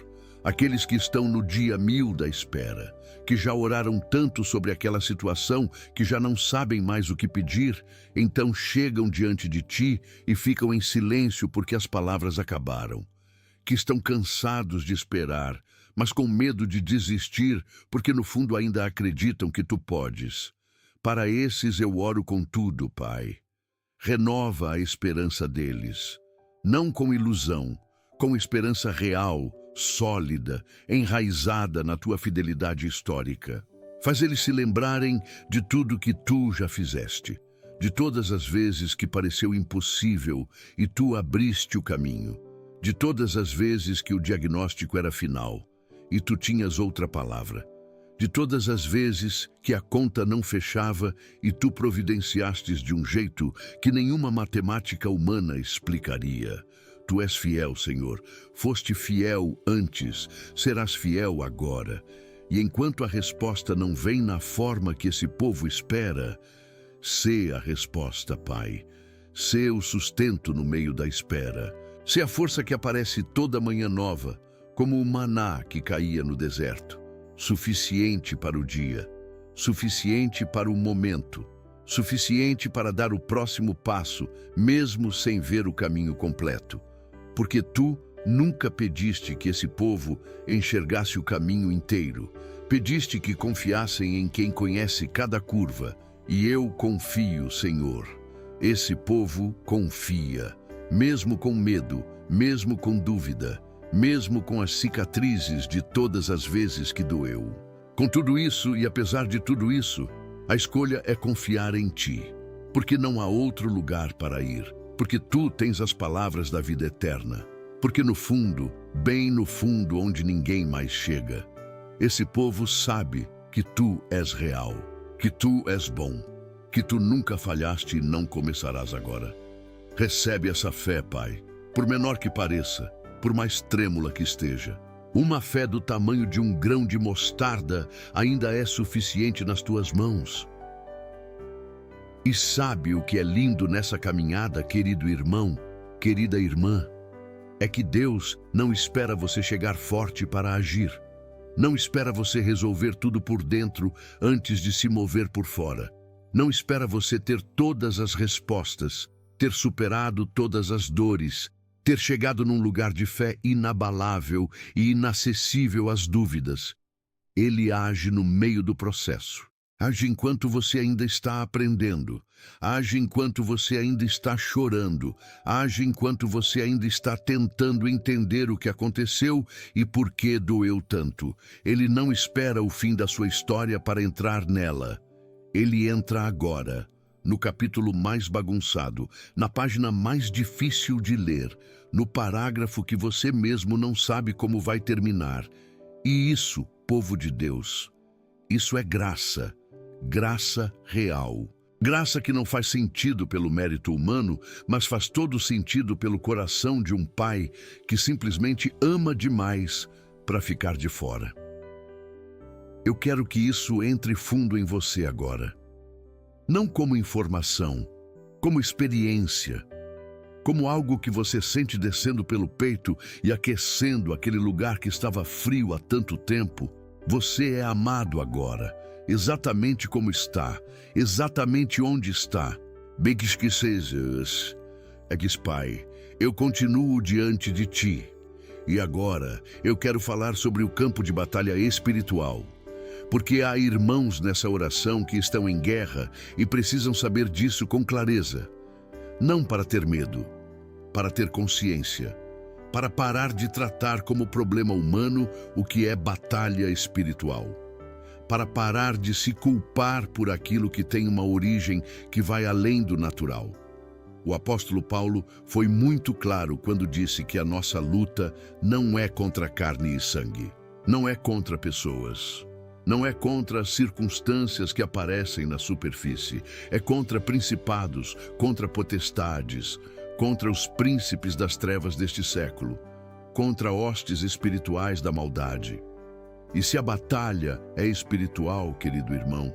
aqueles que estão no dia 1000 da espera, que já oraram tanto sobre aquela situação que já não sabem mais o que pedir, então chegam diante de ti e ficam em silêncio porque as palavras acabaram. Que estão cansados de esperar, mas com medo de desistir porque no fundo ainda acreditam que tu podes. Para esses eu oro com tudo, Pai. Renova a esperança deles, não com ilusão, com esperança real, sólida, enraizada na tua fidelidade histórica. Faz eles se lembrarem de tudo que tu já fizeste, de todas as vezes que pareceu impossível e tu abriste o caminho, de todas as vezes que o diagnóstico era final e tu tinhas outra palavra, de todas as vezes que a conta não fechava e tu providenciastes de um jeito que nenhuma matemática humana explicaria. Tu és fiel, Senhor. Foste fiel antes, serás fiel agora. E enquanto a resposta não vem na forma que esse povo espera, sê a resposta, Pai. Sê o sustento no meio da espera. Sê a força que aparece toda manhã nova, como o maná que caía no deserto. Suficiente para o dia, suficiente para o momento, suficiente para dar o próximo passo, mesmo sem ver o caminho completo. Porque tu nunca pediste que esse povo enxergasse o caminho inteiro. Pediste que confiassem em quem conhece cada curva. E eu confio, Senhor. Esse povo confia, mesmo com medo, mesmo com dúvida, mesmo com as cicatrizes de todas as vezes que doeu. Com tudo isso e apesar de tudo isso, a escolha é confiar em ti, porque não há outro lugar para ir. Porque tu tens as palavras da vida eterna. Porque no fundo, bem no fundo onde ninguém mais chega, esse povo sabe que tu és real, que tu és bom, que tu nunca falhaste e não começarás agora. Recebe essa fé, Pai, por menor que pareça, por mais trêmula que esteja. Uma fé do tamanho de um grão de mostarda ainda é suficiente nas tuas mãos. E sabe o que é lindo nessa caminhada, querido irmão, querida irmã? É que Deus não espera você chegar forte para agir. Não espera você resolver tudo por dentro antes de se mover por fora. Não espera você ter todas as respostas, ter superado todas as dores, ter chegado num lugar de fé inabalável e inacessível às dúvidas. Ele age no meio do processo. Age enquanto você ainda está aprendendo. Age enquanto você ainda está chorando. Age enquanto você ainda está tentando entender o que aconteceu e por que doeu tanto. Ele não espera o fim da sua história para entrar nela. Ele entra agora, no capítulo mais bagunçado, na página mais difícil de ler, no parágrafo que você mesmo não sabe como vai terminar. E isso, povo de Deus, isso é graça. Graça real. Graça que não faz sentido pelo mérito humano, mas faz todo sentido pelo coração de um pai que simplesmente ama demais para ficar de fora. Eu quero que isso entre fundo em você agora. Não como informação, como experiência, como algo que você sente descendo pelo peito e aquecendo aquele lugar que estava frio há tanto tempo. Você é amado agora. Exatamente como está, exatamente onde está. Bem que esqueces, Pai, eu continuo diante de ti. E agora eu quero falar sobre o campo de batalha espiritual. Porque há irmãos nessa oração que estão em guerra e precisam saber disso com clareza. não para ter medo, para ter consciência, para parar de tratar como problema humano o que é batalha espiritual, para parar de se culpar por aquilo que tem uma origem que vai além do natural. O apóstolo Paulo foi muito claro quando disse que a nossa luta não é contra carne e sangue, não é contra pessoas, não é contra as circunstâncias que aparecem na superfície, é contra principados, contra potestades, contra os príncipes das trevas deste século, contra hostes espirituais da maldade. E se a batalha é espiritual, querido irmão,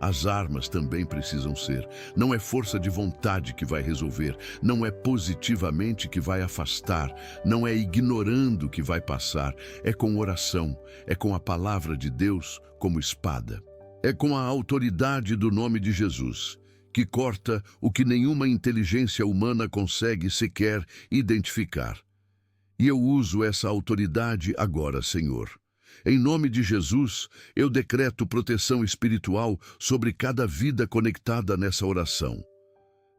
as armas também precisam ser. Não é força de vontade que vai resolver, não é positivamente que vai afastar, não é ignorando que vai passar, é com oração, é com a palavra de Deus como espada. É com a autoridade do nome de Jesus, que corta o que nenhuma inteligência humana consegue sequer identificar. E eu uso essa autoridade agora, Senhor. Em nome de Jesus, eu decreto proteção espiritual sobre cada vida conectada nessa oração.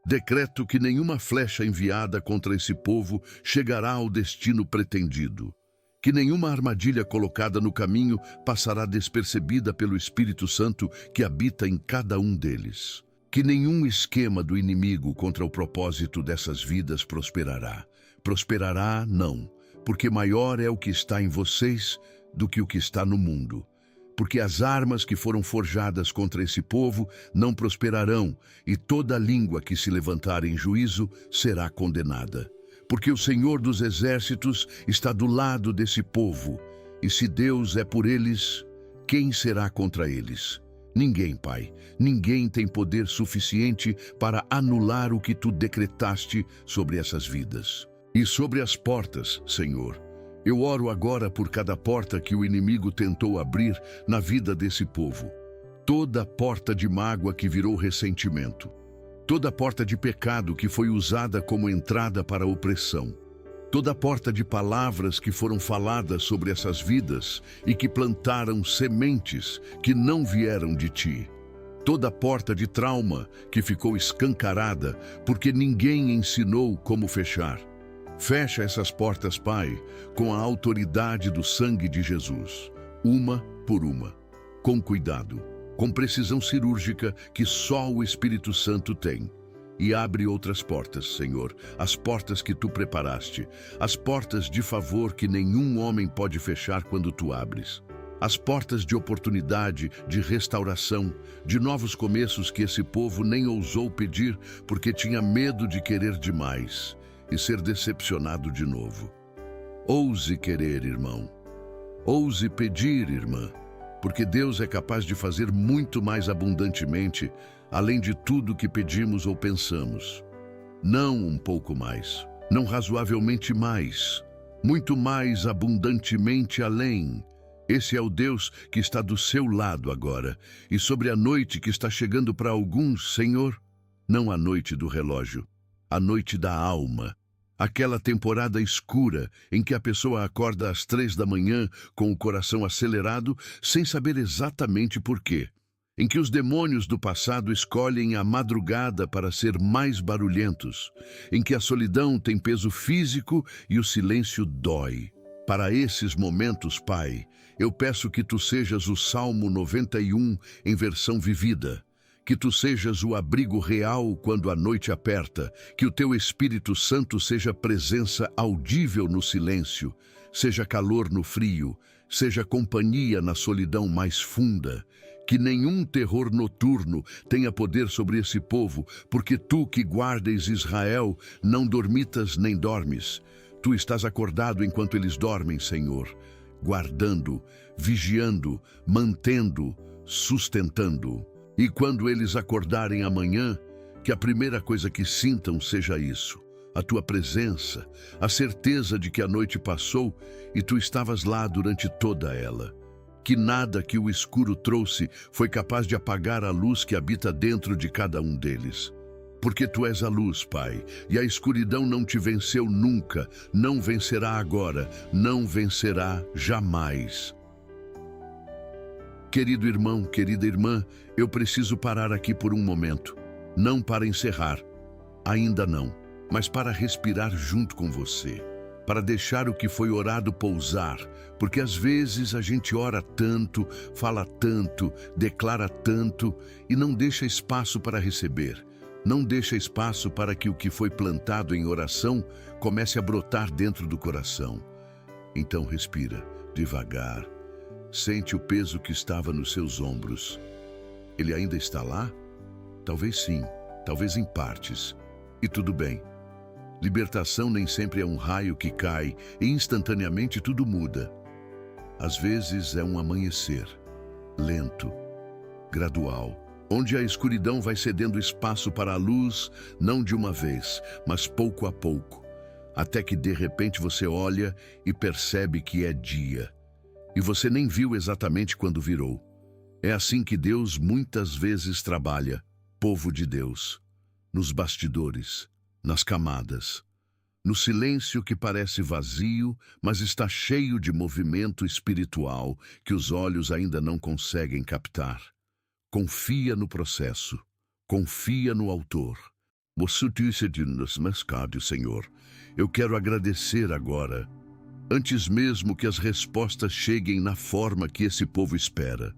Decreto que nenhuma flecha enviada contra esse povo chegará ao destino pretendido. Que nenhuma armadilha colocada no caminho passará despercebida pelo Espírito Santo que habita em cada um deles. Que nenhum esquema do inimigo contra o propósito dessas vidas prosperará. Prosperará, não, porque maior é o que está em vocês do que o que está no mundo. Porque as armas que foram forjadas contra esse povo não prosperarão, e toda língua que se levantar em juízo será condenada. Porque o Senhor dos Exércitos está do lado desse povo, e se Deus é por eles, quem será contra eles? Ninguém, Pai. Ninguém tem poder suficiente para anular o que tu decretaste sobre essas vidas. E sobre as portas, Senhor, eu oro agora por cada porta que o inimigo tentou abrir na vida desse povo. Toda porta de mágoa que virou ressentimento. Toda porta de pecado que foi usada como entrada para a opressão. Toda porta de palavras que foram faladas sobre essas vidas e que plantaram sementes que não vieram de ti. Toda porta de trauma que ficou escancarada porque ninguém ensinou como fechar. Fecha essas portas, Pai, com a autoridade do sangue de Jesus, uma por uma, com cuidado, com precisão cirúrgica que só o Espírito Santo tem. E abre outras portas, Senhor, as portas que tu preparaste, as portas de favor que nenhum homem pode fechar quando tu abres. As portas de oportunidade, de restauração, de novos começos que esse povo nem ousou pedir porque tinha medo de querer demais e ser decepcionado de novo. Ouse querer, irmão. Ouse pedir, irmã, porque Deus é capaz de fazer muito mais abundantemente, além de tudo que pedimos ou pensamos. Não um pouco mais, não razoavelmente mais, muito mais abundantemente além. Esse é o Deus que está do seu lado agora, e sobre a noite que está chegando para alguns, Senhor, não a noite do relógio, a noite da alma, aquela temporada escura em que a pessoa acorda às 3 da manhã com o coração acelerado sem saber exatamente por quê, em que os demônios do passado escolhem a madrugada para ser mais barulhentos, em que a solidão tem peso físico e o silêncio dói. Para esses momentos, Pai, eu peço que tu sejas o Salmo 91 em versão vivida, que tu sejas o abrigo real quando a noite aperta, que o teu Espírito Santo seja presença audível no silêncio, seja calor no frio, seja companhia na solidão mais funda, que nenhum terror noturno tenha poder sobre esse povo, porque tu que guardes Israel não dormitas nem dormes. Tu estás acordado enquanto eles dormem, Senhor, guardando, vigiando, mantendo, sustentando. E quando eles acordarem amanhã, que a primeira coisa que sintam seja isso, a tua presença, a certeza de que a noite passou e tu estavas lá durante toda ela. Que nada que o escuro trouxe foi capaz de apagar a luz que habita dentro de cada um deles. Porque tu és a luz, Pai, e a escuridão não te venceu nunca, não vencerá agora, não vencerá jamais. Querido irmão, querida irmã, eu preciso parar aqui por um momento, não para encerrar, Ainda não, mas para respirar junto com você, para deixar o que foi orado pousar, porque às vezes a gente ora tanto, fala tanto, declara tanto e não deixa espaço para receber. Não deixa espaço para que o que foi plantado em oração comece a brotar dentro do coração. Então respira, devagar. Sente o peso que estava nos seus ombros. Ele ainda está lá? Talvez sim, talvez em partes. E tudo bem. Libertação nem sempre é um raio que cai e instantaneamente tudo muda. Às vezes é um amanhecer, lento, gradual, onde a escuridão vai cedendo espaço para a luz, não de uma vez, mas pouco a pouco, até que de repente você olha e percebe que é dia. E você nem viu exatamente quando virou. É assim que Deus muitas vezes trabalha, povo de Deus, nos bastidores, nas camadas, no silêncio que parece vazio, mas está cheio de movimento espiritual que os olhos ainda não conseguem captar. Confia no processo, confia no autor. Você disse de nos mascado, Senhor. Eu quero agradecer agora, antes mesmo que as respostas cheguem na forma que esse povo espera,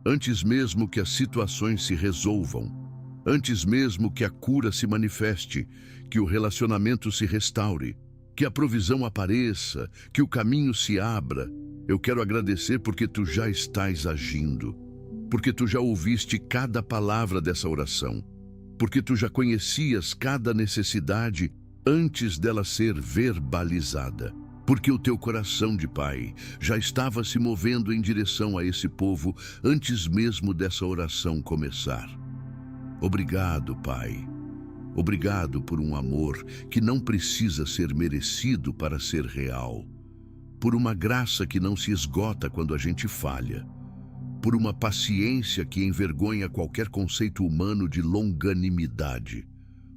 antes mesmo que as situações se resolvam, antes mesmo que a cura se manifeste, que o relacionamento se restaure, que a provisão apareça, que o caminho se abra. Eu quero agradecer porque tu já estás agindo, porque tu já ouviste cada palavra dessa oração, porque tu já conhecias cada necessidade antes dela ser verbalizada, porque o teu coração de pai já estava se movendo em direção a esse povo antes mesmo dessa oração começar. Obrigado, Pai. Obrigado por um amor que não precisa ser merecido para ser real, por uma graça que não se esgota quando a gente falha, por uma paciência que envergonha qualquer conceito humano de longanimidade,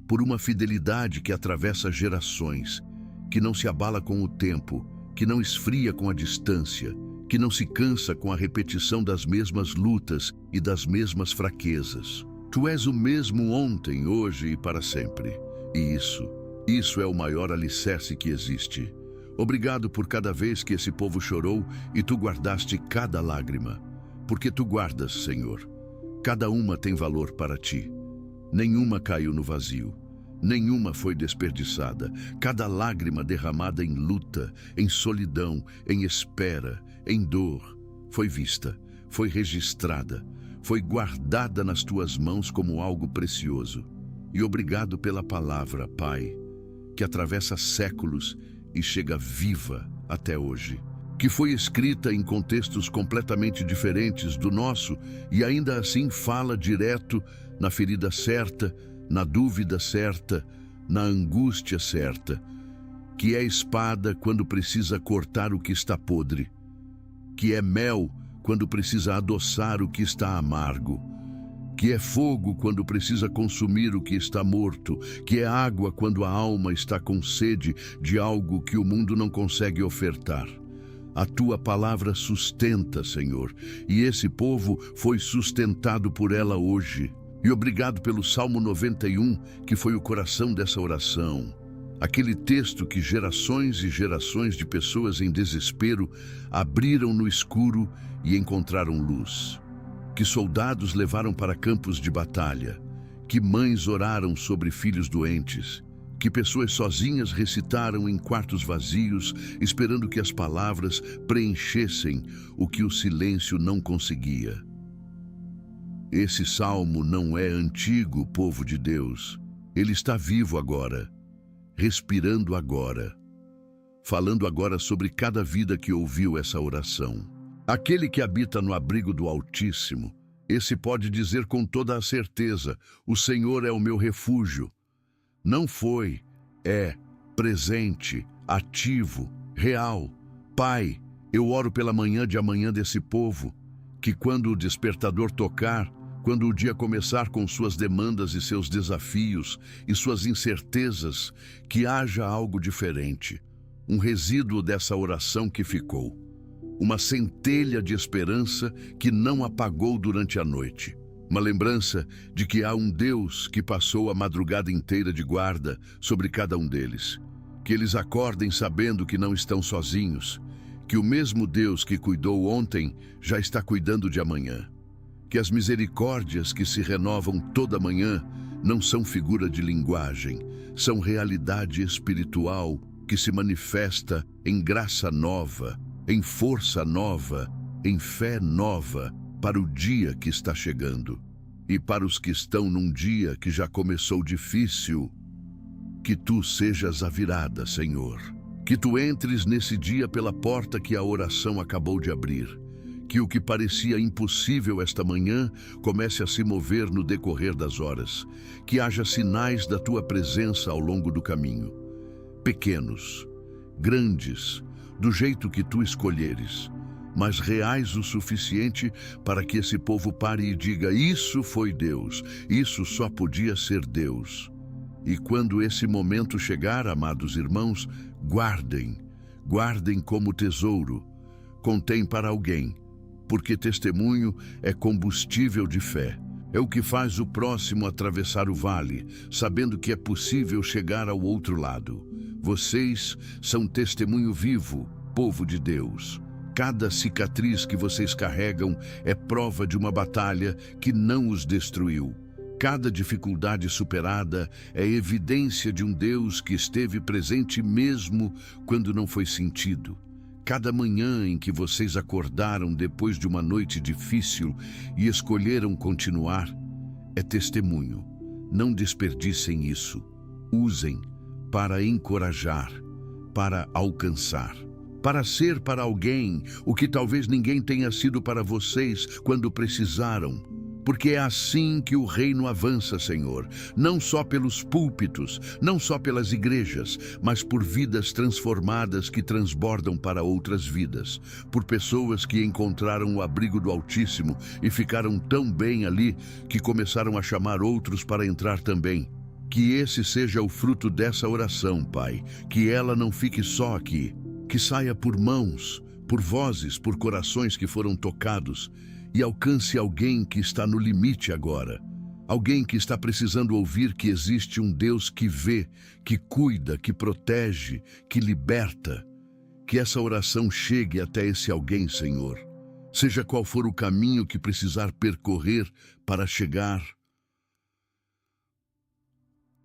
por uma fidelidade que atravessa gerações, que não se abala com o tempo, que não esfria com a distância, que não se cansa com a repetição das mesmas lutas e das mesmas fraquezas. Tu és o mesmo ontem, hoje e para sempre. E isso é o maior alicerce que existe. Obrigado por cada vez que esse povo chorou e tu guardaste cada lágrima. Porque tu guardas, Senhor. Cada uma tem valor para ti. Nenhuma caiu no vazio. Nenhuma foi desperdiçada. Cada lágrima derramada em luta, em solidão, em espera, em dor, foi vista, foi registrada, foi guardada nas tuas mãos como algo precioso. E obrigado pela palavra, Pai, que atravessa séculos e chega viva até hoje, que foi escrita em contextos completamente diferentes do nosso e ainda assim fala direto na ferida certa, na dúvida certa, na angústia certa, que é espada quando precisa cortar o que está podre, que é mel quando precisa adoçar o que está amargo, que é fogo quando precisa consumir o que está morto, que é água quando a alma está com sede de algo que o mundo não consegue ofertar. A tua palavra sustenta, Senhor, e esse povo foi sustentado por ela hoje. E obrigado pelo Salmo 91, que foi o coração dessa oração. Aquele texto que gerações e gerações de pessoas em desespero abriram no escuro e encontraram luz. Que soldados levaram para campos de batalha. Que mães oraram sobre filhos doentes. Que pessoas sozinhas recitaram em quartos vazios, esperando que as palavras preenchessem o que o silêncio não conseguia. Esse salmo não é antigo, povo de Deus. Ele está vivo agora, respirando agora, falando agora sobre cada vida que ouviu essa oração. Aquele que habita no abrigo do Altíssimo, esse pode dizer com toda a certeza: o Senhor é o meu refúgio. Não foi, é, presente, ativo, real. Pai, eu oro pela manhã de amanhã desse povo, que quando o despertador tocar, quando o dia começar com suas demandas e seus desafios e suas incertezas, que haja algo diferente, um resíduo dessa oração que ficou, uma centelha de esperança que não apagou durante a noite. Uma lembrança de que há um Deus que passou a madrugada inteira de guarda sobre cada um deles. Que eles acordem sabendo que não estão sozinhos, que o mesmo Deus que cuidou ontem já está cuidando de amanhã. Que as misericórdias que se renovam toda manhã não são figura de linguagem, são realidade espiritual que se manifesta em graça nova, em força nova, em fé nova para o dia que está chegando. E para os que estão num dia que já começou difícil, que tu sejas a virada, Senhor. Que tu entres nesse dia pela porta que a oração acabou de abrir. Que o que parecia impossível esta manhã comece a se mover no decorrer das horas. Que haja sinais da tua presença ao longo do caminho. Pequenos, grandes, do jeito que tu escolheres, mas reais o suficiente para que esse povo pare e diga: isso foi Deus, isso só podia ser Deus. E quando esse momento chegar, amados irmãos, guardem como tesouro, contém para alguém, porque testemunho é combustível de fé. É o que faz o próximo atravessar o vale, sabendo que é possível chegar ao outro lado. Vocês são testemunho vivo, povo de Deus. Cada cicatriz que vocês carregam é prova de uma batalha que não os destruiu. Cada dificuldade superada é evidência de um Deus que esteve presente mesmo quando não foi sentido. Cada manhã em que vocês acordaram depois de uma noite difícil e escolheram continuar, é testemunho. Não desperdicem isso. Usem para encorajar, para alcançar, para ser para alguém o que talvez ninguém tenha sido para vocês quando precisaram. Porque é assim que o reino avança, Senhor, não só pelos púlpitos, não só pelas igrejas, mas por vidas transformadas que transbordam para outras vidas, por pessoas que encontraram o abrigo do Altíssimo e ficaram tão bem ali que começaram a chamar outros para entrar também. Que esse seja o fruto dessa oração, Pai, que ela não fique só aqui, que saia por mãos, por vozes, por corações que foram tocados, e alcance alguém que está no limite agora. Alguém que está precisando ouvir que existe um Deus que vê, que cuida, que protege, que liberta. Que essa oração chegue até esse alguém, Senhor. Seja qual for o caminho que precisar percorrer para chegar.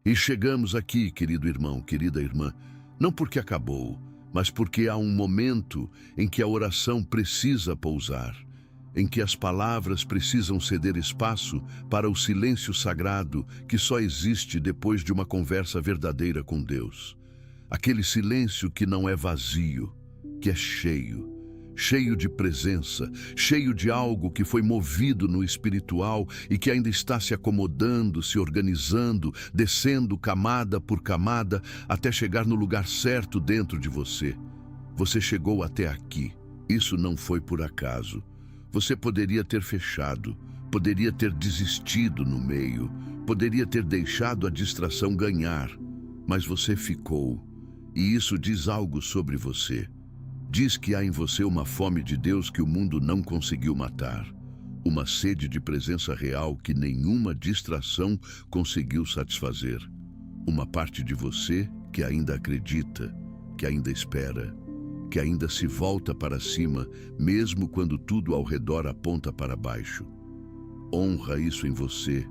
E chegamos aqui, querido irmão, querida irmã, não porque acabou, mas porque há um momento em que a oração precisa pousar, em que as palavras precisam ceder espaço para o silêncio sagrado que só existe depois de uma conversa verdadeira com Deus. Aquele silêncio que não é vazio, que é cheio de presença, cheio de algo que foi movido no espiritual e que ainda está se acomodando, se organizando, descendo camada por camada até chegar no lugar certo dentro de você. Você chegou até aqui. Isso não foi por acaso. Você poderia ter fechado, poderia ter desistido no meio, poderia ter deixado a distração ganhar, mas você ficou. E isso diz algo sobre você. Diz que há em você uma fome de Deus que o mundo não conseguiu matar. Uma sede de presença real que nenhuma distração conseguiu satisfazer. Uma parte de você que ainda acredita, que ainda espera, que ainda se volta para cima, mesmo quando tudo ao redor aponta para baixo. Honra isso em você,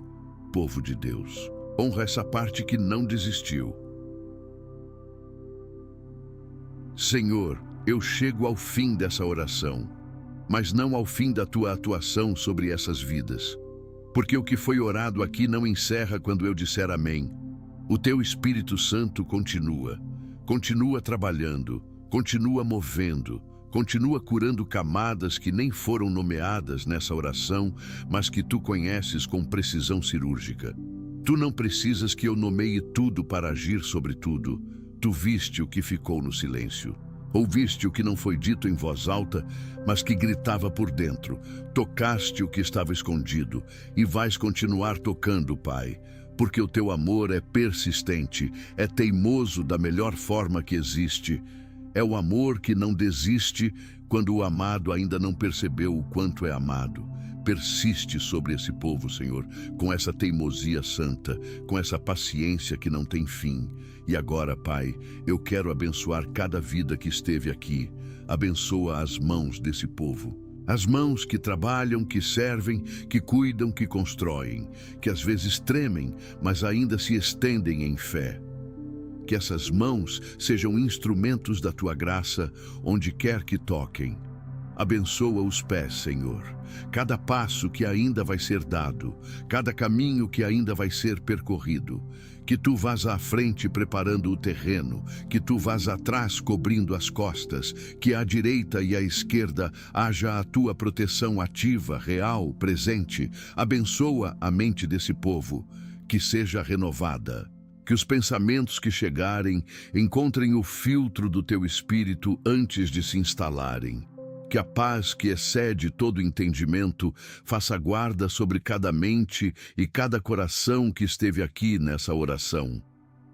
povo de Deus. Honra essa parte que não desistiu. Senhor, eu chego ao fim dessa oração, mas não ao fim da tua atuação sobre essas vidas. Porque o que foi orado aqui não encerra quando eu disser amém. O teu Espírito Santo continua trabalhando, continua movendo, continua curando camadas que nem foram nomeadas nessa oração, mas que tu conheces com precisão cirúrgica. Tu não precisas que eu nomeie tudo para agir sobre tudo. Tu viste o que ficou no silêncio. Ouviste o que não foi dito em voz alta, mas que gritava por dentro. Tocaste o que estava escondido e vais continuar tocando, Pai, porque o teu amor é persistente, é teimoso da melhor forma que existe. É o amor que não desiste quando o amado ainda não percebeu o quanto é amado. Persiste sobre esse povo, Senhor, com essa teimosia santa, com essa paciência que não tem fim. E agora, Pai, eu quero abençoar cada vida que esteve aqui. Abençoa as mãos desse povo. As mãos que trabalham, que servem, que cuidam, que constroem, que às vezes tremem, mas ainda se estendem em fé. Que essas mãos sejam instrumentos da Tua graça, onde quer que toquem. Abençoa os pés, Senhor. Cada passo que ainda vai ser dado, cada caminho que ainda vai ser percorrido. Que Tu vás à frente preparando o terreno, que Tu vás atrás cobrindo as costas, que à direita e à esquerda haja a Tua proteção ativa, real, presente. Abençoa a mente desse povo, que seja renovada. Que os pensamentos que chegarem encontrem o filtro do Teu Espírito antes de se instalarem. Que a paz que excede todo entendimento faça guarda sobre cada mente e cada coração que esteve aqui nessa oração.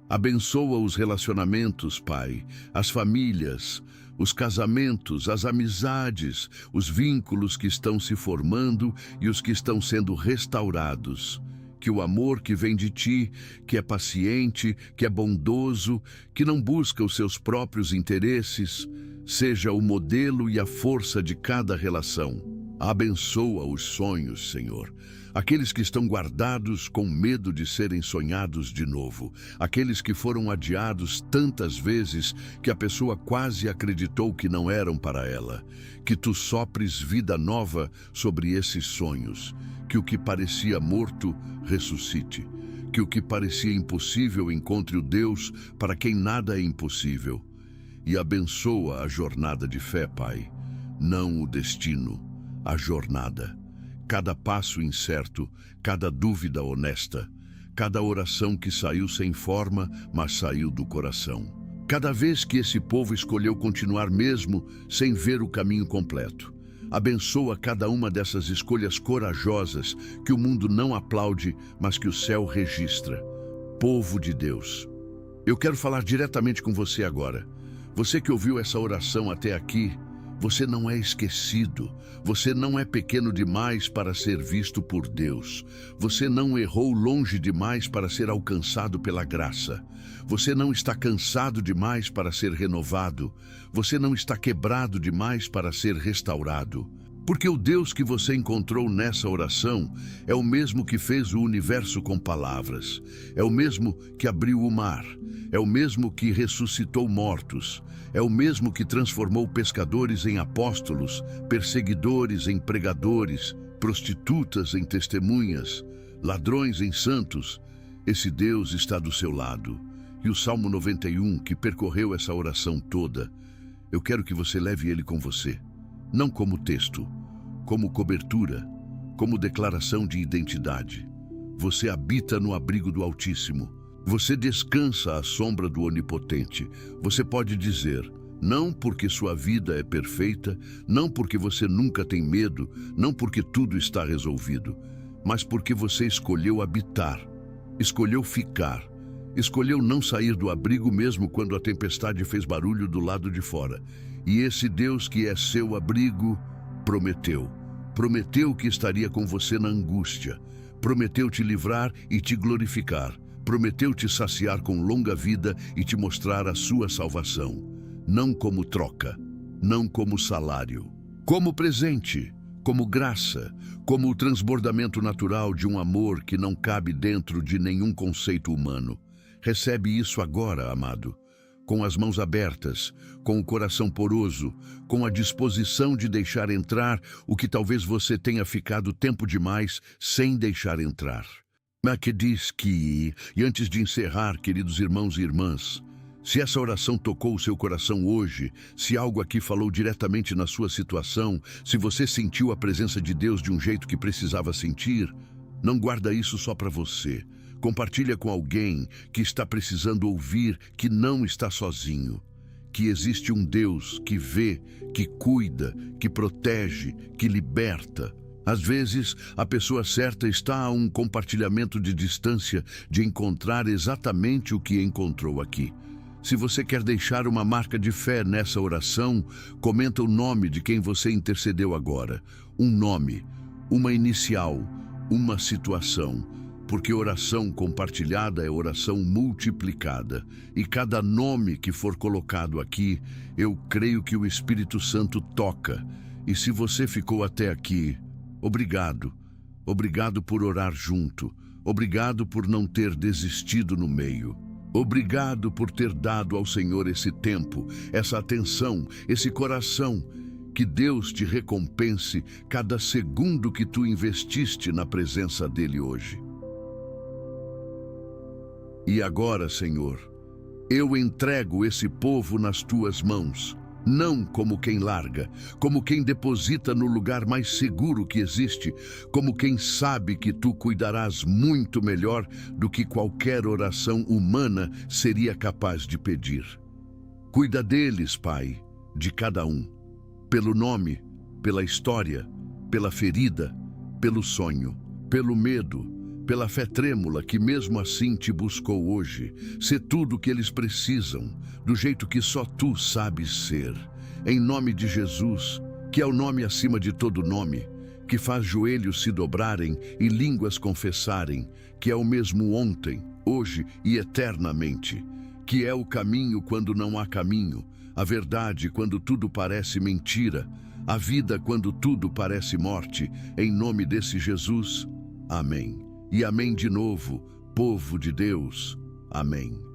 Abençoa os relacionamentos, Pai, as famílias, os casamentos, as amizades, os vínculos que estão se formando e os que estão sendo restaurados. Que o amor que vem de Ti, que é paciente, que é bondoso, que não busca os seus próprios interesses, seja o modelo e a força de cada relação. Abençoa os sonhos, Senhor. Aqueles que estão guardados com medo de serem sonhados de novo. Aqueles que foram adiados tantas vezes que a pessoa quase acreditou que não eram para ela. Que Tu sopres vida nova sobre esses sonhos. Que o que parecia morto ressuscite. Que o que parecia impossível encontre o Deus para quem nada é impossível. E abençoa a jornada de fé, Pai. Não o destino, a jornada. Cada passo incerto, cada dúvida honesta, cada oração que saiu sem forma, mas saiu do coração. Cada vez que esse povo escolheu continuar mesmo sem ver o caminho completo. Abençoa cada uma dessas escolhas corajosas que o mundo não aplaude, mas que o céu registra. Povo de Deus, eu quero falar diretamente com você agora. Você que ouviu essa oração até aqui, você não é esquecido. Você não é pequeno demais para ser visto por Deus. Você não errou longe demais para ser alcançado pela graça. Você não está cansado demais para ser renovado. Você não está quebrado demais para ser restaurado. Porque o Deus que você encontrou nessa oração é o mesmo que fez o universo com palavras. É o mesmo que abriu o mar. É o mesmo que ressuscitou mortos. É o mesmo que transformou pescadores em apóstolos, perseguidores em pregadores, prostitutas em testemunhas, ladrões em santos. Esse Deus está do seu lado. E o Salmo 91, que percorreu essa oração toda, eu quero que você leve ele com você. Não como texto, como cobertura, como declaração de identidade. Você habita no abrigo do Altíssimo. Você descansa à sombra do Onipotente. Você pode dizer, não porque sua vida é perfeita, não porque você nunca tem medo, não porque tudo está resolvido, mas porque você escolheu habitar, escolheu ficar, escolheu não sair do abrigo mesmo quando a tempestade fez barulho do lado de fora. E esse Deus que é seu abrigo, prometeu que estaria com você na angústia, prometeu te livrar e te glorificar, prometeu te saciar com longa vida e te mostrar a sua salvação, não como troca, não como salário, como presente, como graça, como o transbordamento natural de um amor que não cabe dentro de nenhum conceito humano. Recebe isso agora, amado, com as mãos abertas, com o coração poroso, com a disposição de deixar entrar o que talvez você tenha ficado tempo demais sem deixar entrar. Que diz que, e antes de encerrar, queridos irmãos e irmãs, se essa oração tocou o seu coração hoje, se algo aqui falou diretamente na sua situação, se você sentiu a presença de Deus de um jeito que precisava sentir, não guarda isso só para você. Compartilha com alguém que está precisando ouvir que não está sozinho, que existe um Deus que vê, que cuida, que protege, que liberta. Às vezes, a pessoa certa está a um compartilhamento de distância de encontrar exatamente o que encontrou aqui. Se você quer deixar uma marca de fé nessa oração, comenta o nome de quem você intercedeu agora. Um nome, uma inicial, uma situação, porque oração compartilhada é oração multiplicada. E cada nome que for colocado aqui, eu creio que o Espírito Santo toca. E se você ficou até aqui, obrigado. Obrigado por orar junto. Obrigado por não ter desistido no meio. Obrigado por ter dado ao Senhor esse tempo, essa atenção, esse coração. Que Deus te recompense cada segundo que tu investiste na presença dele hoje. E agora, Senhor, eu entrego esse povo nas tuas mãos, não como quem larga, como quem deposita no lugar mais seguro que existe, como quem sabe que tu cuidarás muito melhor do que qualquer oração humana seria capaz de pedir. Cuida deles, Pai, de cada um, pelo nome, pela história, pela ferida, pelo sonho, pelo medo, pela fé trêmula que mesmo assim te buscou hoje. Sê tudo o que eles precisam, do jeito que só tu sabes ser. Em nome de Jesus, que é o nome acima de todo nome, que faz joelhos se dobrarem e línguas confessarem, que é o mesmo ontem, hoje e eternamente, que é o caminho quando não há caminho, a verdade quando tudo parece mentira, a vida quando tudo parece morte. Em nome desse Jesus, amém. E amém de novo, povo de Deus. Amém.